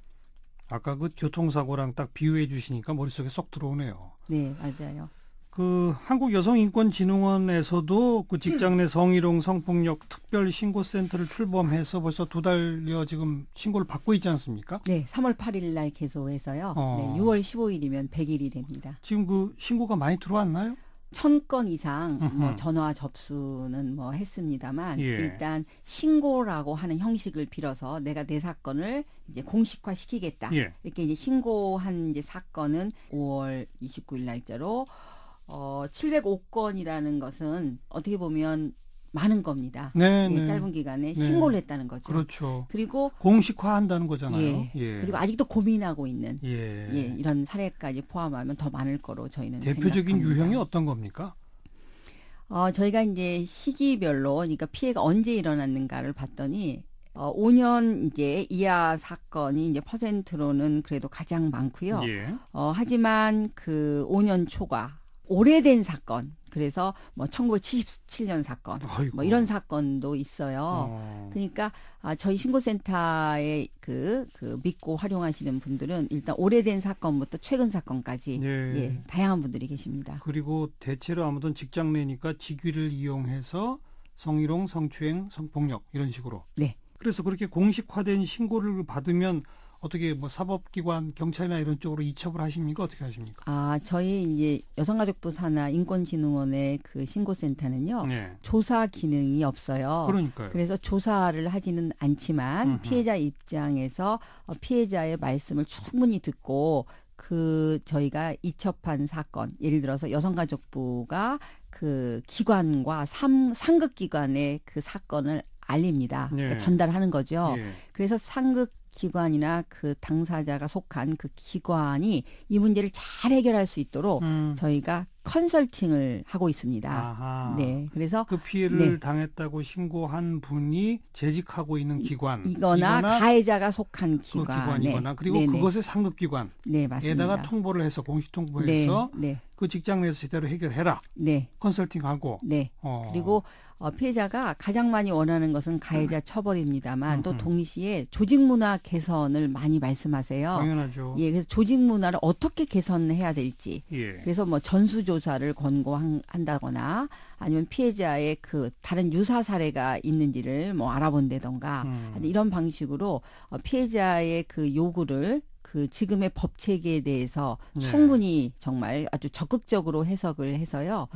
아까 그 교통사고랑 딱 비유해 주시니까 머릿속에 쏙 들어오네요. 네, 맞아요. 그 한국여성인권진흥원에서도 그 직장 내 성희롱 성폭력 특별신고센터를 출범해서 벌써 2달여 지금 신고를 받고 있지 않습니까? 네, 3월 8일 날 개소해서요. 네, 6월 15일이면 100일이 됩니다. 지금 그 신고가 많이 들어왔나요? 1000건 이상 뭐 전화 접수는 뭐 했습니다만 일단 신고라고 하는 형식을 빌어서 내가 내 사건을 이제 공식화 시키겠다. 이렇게 이제 신고한 이제 사건은 5월 29일 날짜로 705건이라는 것은 어떻게 보면 많은 겁니다. 네, 예, 네. 짧은 기간에 신고를 했다는 거죠. 그렇죠. 그리고 공식화한다는 거잖아요. 예. 그리고 아직도 고민하고 있는 예. 이런 사례까지 포함하면 더 많을 거로 저희는 대표적인 생각합니다. 유형이 어떤 겁니까? 저희가 이제 시기별로 그러니까 피해가 언제 일어났는가를 봤더니 5년 이제 이하 사건이 이제 퍼센트로는 그래도 가장 많고요. 하지만 그 5년 초과 오래된 사건 그래서 뭐 1977년 사건 뭐 이런 사건도 있어요. 그러니까 저희 신고센터에 그 믿고 활용하시는 분들은 일단 오래된 사건부터 최근 사건까지 다양한 분들이 계십니다. 그리고 대체로 아무튼 직장 내니까 직위를 이용해서 성희롱, 성추행, 성폭력 이런 식으로. 네. 그래서 그렇게 공식화된 신고를 받으면 어떻게 뭐 사법기관, 경찰이나 이런 쪽으로 이첩을 하십니까? 어떻게 하십니까? 저희 이제 여성가족부 산하 인권진흥원의 그 신고센터는요. 조사 기능이 없어요. 그러니까요. 그래서 조사를 하지는 않지만 피해자 입장에서 피해자의 말씀을 충분히 듣고 그 저희가 이첩한 사건, 예를 들어서 여성가족부가 그 기관과 상급기관의 그 사건을 알립니다. 그러니까 전달하는 거죠. 그래서 상급 기관이나 그 당사자가 속한 그 기관이 이 문제를 잘 해결할 수 있도록 저희가 컨설팅을 하고 있습니다. 아하. 네, 그래서 그 피해를 당했다고 신고한 분이 재직하고 있는 기관, 이거나 가해자가 속한 기관이거나 그리고 그것의 상급 기관, 에다가 통보를 해서 공식 통보해서 그 직장 내에서 제대로 해결해라. 컨설팅하고. 그리고 피해자가 가장 많이 원하는 것은 가해자 처벌입니다만 또 동시에 조직 문화 개선을 많이 말씀하세요. 당연하죠. 그래서 조직 문화를 어떻게 개선해야 될지. 그래서 뭐 전수조사를 권고한다거나 아니면 피해자의 그 다른 유사 사례가 있는지를 뭐 알아본다던가 이런 방식으로 피해자의 그 요구를 그 지금의 법 체계에 대해서 충분히 정말 아주 적극적으로 해석을 해서요.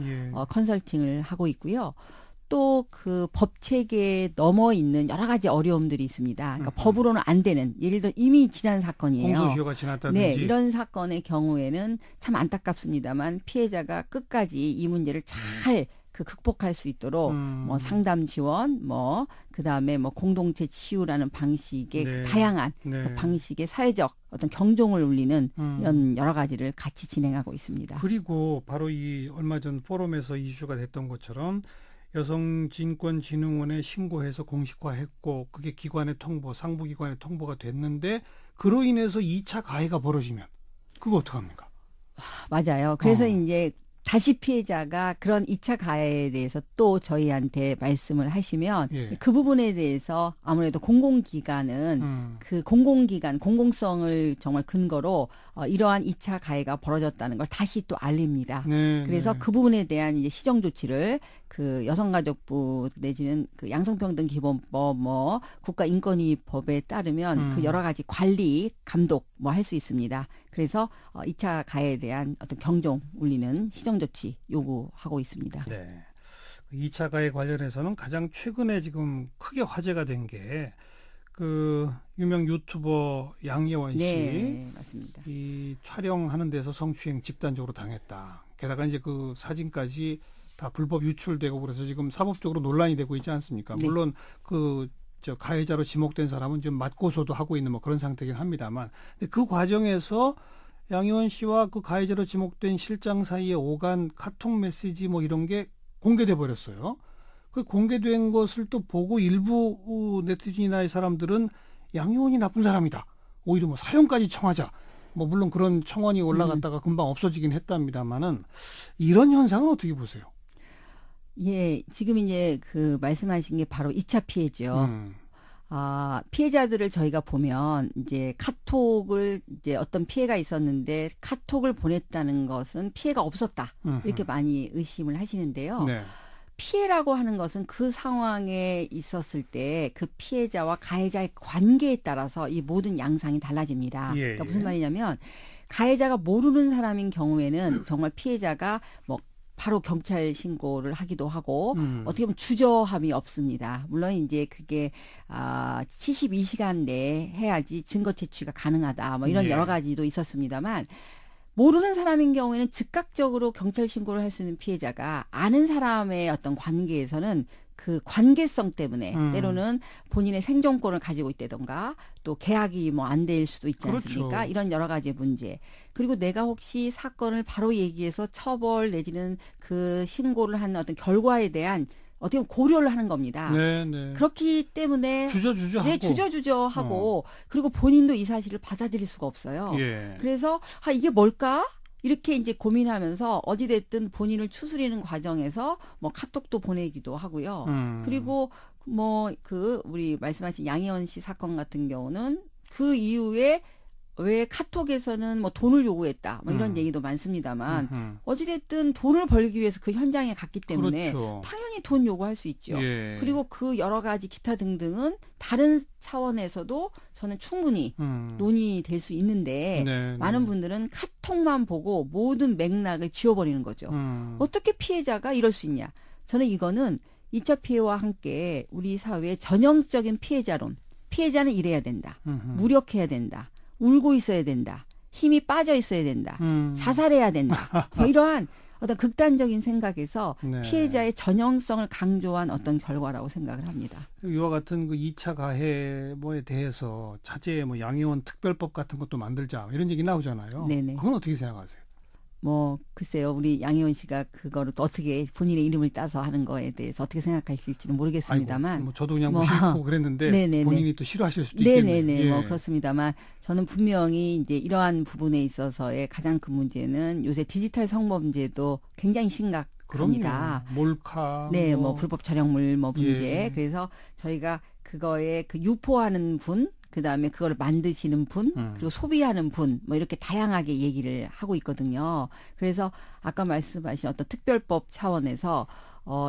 컨설팅을 하고 있고요. 또 그 법 체계에 넘어 있는 여러 가지 어려움들이 있습니다. 그러니까 법으로는 안 되는, 예를 들어 이미 지난 사건이에요. 공소시효가 지났다든지. 네, 이런 사건의 경우에는 참 안타깝습니다만 피해자가 끝까지 이 문제를 잘 그 극복할 수 있도록 뭐 상담 지원, 뭐 그다음에 뭐 공동체 치유라는 방식의 네. 그 다양한 네. 그 방식의 사회적 어떤 경종을 울리는 이런 여러 가지를 같이 진행하고 있습니다. 그리고 바로 이 얼마 전 포럼에서 이슈가 됐던 것처럼 여성진권진흥원에 신고해서 공식화했고 그게 기관에 통보, 상부기관에 통보가 됐는데 그로 인해서 2차 가해가 벌어지면 그거 어떡합니까? 맞아요. 그래서 이제 다시 피해자가 그런 2차 가해에 대해서 또 저희한테 말씀을 하시면 그 부분에 대해서 아무래도 공공기관은 그 공공기관, 공공성을 정말 근거로 이러한 2차 가해가 벌어졌다는 걸 다시 또 알립니다. 네, 그래서 네. 그 부분에 대한 이제 시정조치를 그 여성가족부 내지는 그 양성평등기본법 뭐 국가인권위법에 따르면 그 여러 가지 관리, 감독 뭐 할 수 있습니다. 그래서 2차 가해에 대한 어떤 경종 울리는 시정조치 요구하고 있습니다. 네. 2차 가해 관련해서는 가장 최근에 지금 크게 화제가 된 게 그 유명 유튜버 양예원 씨, 네, 맞습니다. 이 촬영하는 데서 성추행 집단적으로 당했다. 게다가 이제 그 사진까지 다 불법 유출되고 그래서 지금 사법적으로 논란이 되고 있지 않습니까? 네. 물론 그 가해자로 지목된 사람은 지금 맞고소도 하고 있는 뭐 그런 상태긴 합니다만, 근데 그 과정에서 양예원 씨와 그 가해자로 지목된 실장 사이에 오간 카톡 메시지 뭐 이런 게 공개돼 버렸어요. 그 공개된 것을 또 보고 일부 네티즌이나 이 사람들은 양예원이 나쁜 사람이다. 오히려 뭐 사형까지 청하자. 뭐 물론 그런 청원이 올라갔다가 금방 없어지긴 했답니다만은 이런 현상은 어떻게 보세요? 예, 지금 이제 그 말씀하신 게 바로 2차 피해죠. 피해자들을 저희가 보면 이제 카톡을 이제 어떤 피해가 있었는데 카톡을 보냈다는 것은 피해가 없었다. 이렇게 많이 의심을 하시는데요. 네. 피해라고 하는 것은 그 상황에 있었을 때 그 피해자와 가해자의 관계에 따라서 이 모든 양상이 달라집니다. 예, 그러니까 무슨 말이냐면 가해자가 모르는 사람인 경우에는 정말 피해자가 뭐 바로 경찰 신고를 하기도 하고 어떻게 보면 주저함이 없습니다. 물론 이제 그게 72시간 내에 해야지 증거 채취가 가능하다. 뭐 이런 예. 여러 가지도 있었습니다만 모르는 사람인 경우에는 즉각적으로 경찰 신고를 할 수 있는 피해자가 아는 사람의 어떤 관계에서는 그 관계성 때문에 때로는 본인의 생존권을 가지고 있다던가 또 계약이 뭐 안 될 수도 있지 않습니까? 그렇죠. 이런 여러 가지 문제. 그리고 내가 혹시 사건을 바로 얘기해서 처벌 내지는 그 신고를 하는 어떤 결과에 대한 어떻게 보면 고려를 하는 겁니다. 네, 네. 그렇기 때문에 주저주저하고. 네, 주저주저하고 그리고 본인도 이 사실을 받아들일 수가 없어요. 예. 그래서 이게 뭘까? 이렇게 이제 고민하면서 어찌됐든 본인을 추스리는 과정에서 뭐 카톡도 보내기도 하고요. 그리고 뭐 그 우리 말씀하신 양혜원 씨 사건 같은 경우는 그 이후에 왜 카톡에서는 뭐 돈을 요구했다 뭐 이런 얘기도 많습니다만 어찌됐든 돈을 벌기 위해서 그 현장에 갔기 때문에 그렇죠. 당연히 돈 요구할 수 있죠. 예. 그리고 그 여러 가지 기타 등등은 다른 차원에서도 저는 충분히 논의될 수 있는데 네, 많은 네. 분들은 카톡만 보고 모든 맥락을 지워버리는 거죠. 어떻게 피해자가 이럴 수 있냐. 저는 이거는 2차 피해와 함께 우리 사회의 전형적인 피해자론. 피해자는 이래야 된다. 무력해야 된다. 울고 있어야 된다. 힘이 빠져 있어야 된다. 자살해야 된다. 뭐 이러한 어떤 극단적인 생각에서 네. 피해자의 전형성을 강조한 어떤 결과라고 생각을 합니다. 이와 같은 그 2차 가해 뭐에 대해서 자제 뭐 양혜원 특별법 같은 것도 만들자 이런 얘기 나오잖아요. 네네. 그건 어떻게 생각하세요? 뭐 글쎄요, 우리 양혜원 씨가 그거를 또 어떻게 본인의 이름을 따서 하는 거에 대해서 어떻게 생각하실지는 모르겠습니다만, 아이고, 뭐 저도 그냥 무심코 그랬는데 네네네. 본인이 또 싫어하실 수도 있겠네요. 네네네, 예. 뭐 그렇습니다만 저는 분명히 이제 이러한 부분에 있어서의 가장 큰 문제는 요새 디지털 성범죄도 굉장히 심각합니다. 그럼요. 몰카, 네, 뭐 불법 촬영물 뭐 문제. 예. 그래서 저희가 그거에 그 유포하는 분. 그다음에 그걸 만드시는 분 그리고 소비하는 분 뭐 이렇게 다양하게 얘기를 하고 있거든요. 그래서 아까 말씀하신 어떤 특별법 차원에서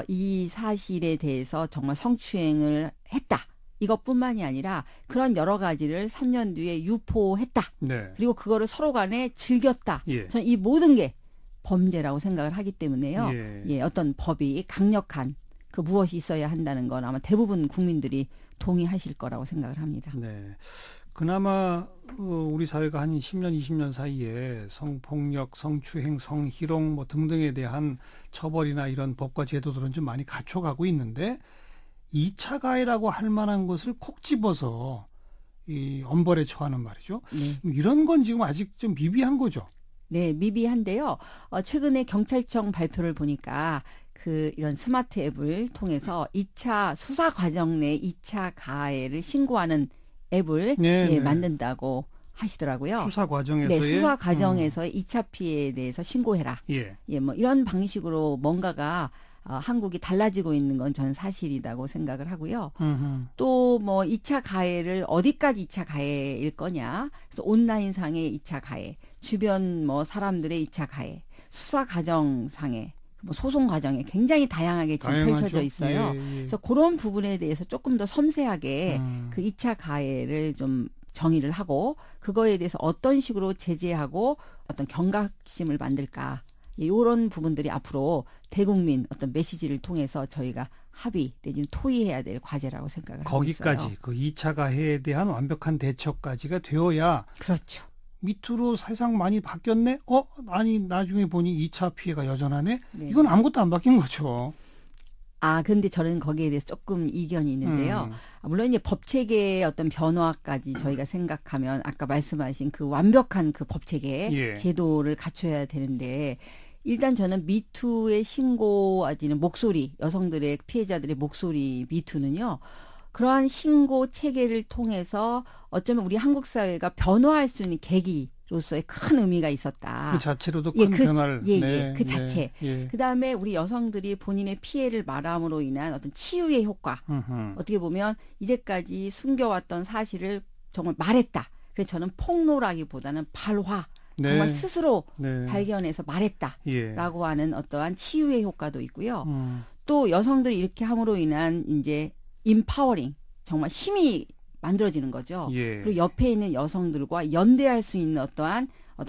이 사실에 대해서 정말 성추행을 했다. 이것뿐만이 아니라 그런 여러 가지를 3년 뒤에 유포했다. 네. 그리고 그거를 서로 간에 즐겼다. 예. 저는 이 모든 게 범죄라고 생각을 하기 때문에요. 예. 어떤 법이 강력한 그 무엇이 있어야 한다는 건 아마 대부분 국민들이 동의하실 거라고 생각을 합니다. 네. 그나마 우리 사회가 한 10년, 20년 사이에 성폭력, 성추행, 성희롱 뭐 등등에 대한 처벌이나 이런 법과 제도들은 좀 많이 갖춰가고 있는데 2차 가해라고 할 만한 것을 콕 집어서 이 엄벌에 처하는 말이죠. 네. 이런 건 지금 아직 좀 미비한 거죠. 네, 미비한데요. 최근에 경찰청 발표를 보니까 이런 스마트 앱을 통해서 2차 수사 과정 내 2차 가해를 신고하는 앱을 만든다고 하시더라고요. 수사 과정에서의? 네, 수사 과정에서의 2차 피해에 대해서 신고해라. 뭐 이런 방식으로 뭔가가 한국이 달라지고 있는 건 전 사실이라고 생각을 하고요. 또 뭐 2차 가해를 어디까지 2차 가해일 거냐. 그래서 온라인상의 2차 가해, 주변 뭐 사람들의 2차 가해, 수사 과정상의 뭐 소송 과정에 굉장히 다양하게 지금 다양하죠. 펼쳐져 있어요. 그래서 그런 부분에 대해서 조금 더 섬세하게 그 2차 가해를 좀 정의를 하고 그거에 대해서 어떤 식으로 제재하고 어떤 경각심을 만들까. 이런 부분들이 앞으로 대국민 어떤 메시지를 통해서 저희가 합의 내지는 토의해야 될 과제라고 생각을 하고 있어요. 거기까지 그 2차 가해에 대한 완벽한 대처까지가 되어야 그렇죠. 밑으로 세상 많이 바뀌었네? 아니 나중에 보니 2차 피해가 여전하네? 네. 이건 아무것도 안 바뀐 거죠. 근데 저는 거기에 대해서 조금 이견이 있는데요. 물론 이제 법 체계의 어떤 변화까지 저희가 생각하면 아까 말씀하신 그 완벽한 그 법 체계 제도를 갖춰야 되는데 일단 저는 미투의 신고하지는 목소리, 여성들의 피해자들의 목소리 미투는요. 그러한 신고 체계를 통해서 어쩌면 우리 한국 사회가 변화할 수 있는 계기로서의 큰 의미가 있었다. 그 자체로도 큰 변화를. 그 자체. 그다음에 우리 여성들이 본인의 피해를 말함으로 인한 어떤 치유의 효과. 어떻게 보면 이제까지 숨겨왔던 사실을 정말 말했다. 그래서 저는 폭로라기보다는 발화. 정말 스스로 발견해서 말했다라고 하는 어떠한 치유의 효과도 있고요. 또 여성들이 이렇게 함으로 인한 이제 인파워링, 정말 힘이 만들어지는 거죠. 그리고 옆에 있는 여성들과 연대할 수 있는 어떤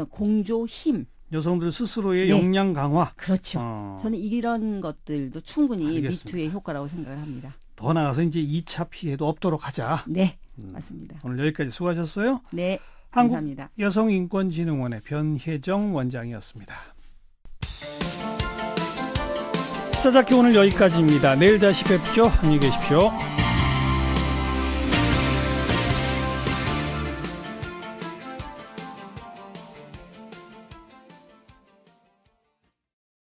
공조 힘. 여성들 스스로의 역량 강화. 그렇죠. 저는 이런 것들도 충분히 알겠습니다. 미투의 효과라고 생각을 합니다. 더 나아가서 이제 2차 피해도 없도록 하자. 네, 맞습니다. 오늘 여기까지 수고하셨어요. 네. 감사합니다. 한국여성인권진흥원의 변혜정 원장이었습니다. 시사자키 오늘 여기까지입니다. 내일 다시 뵙죠. 안녕히 계십시오.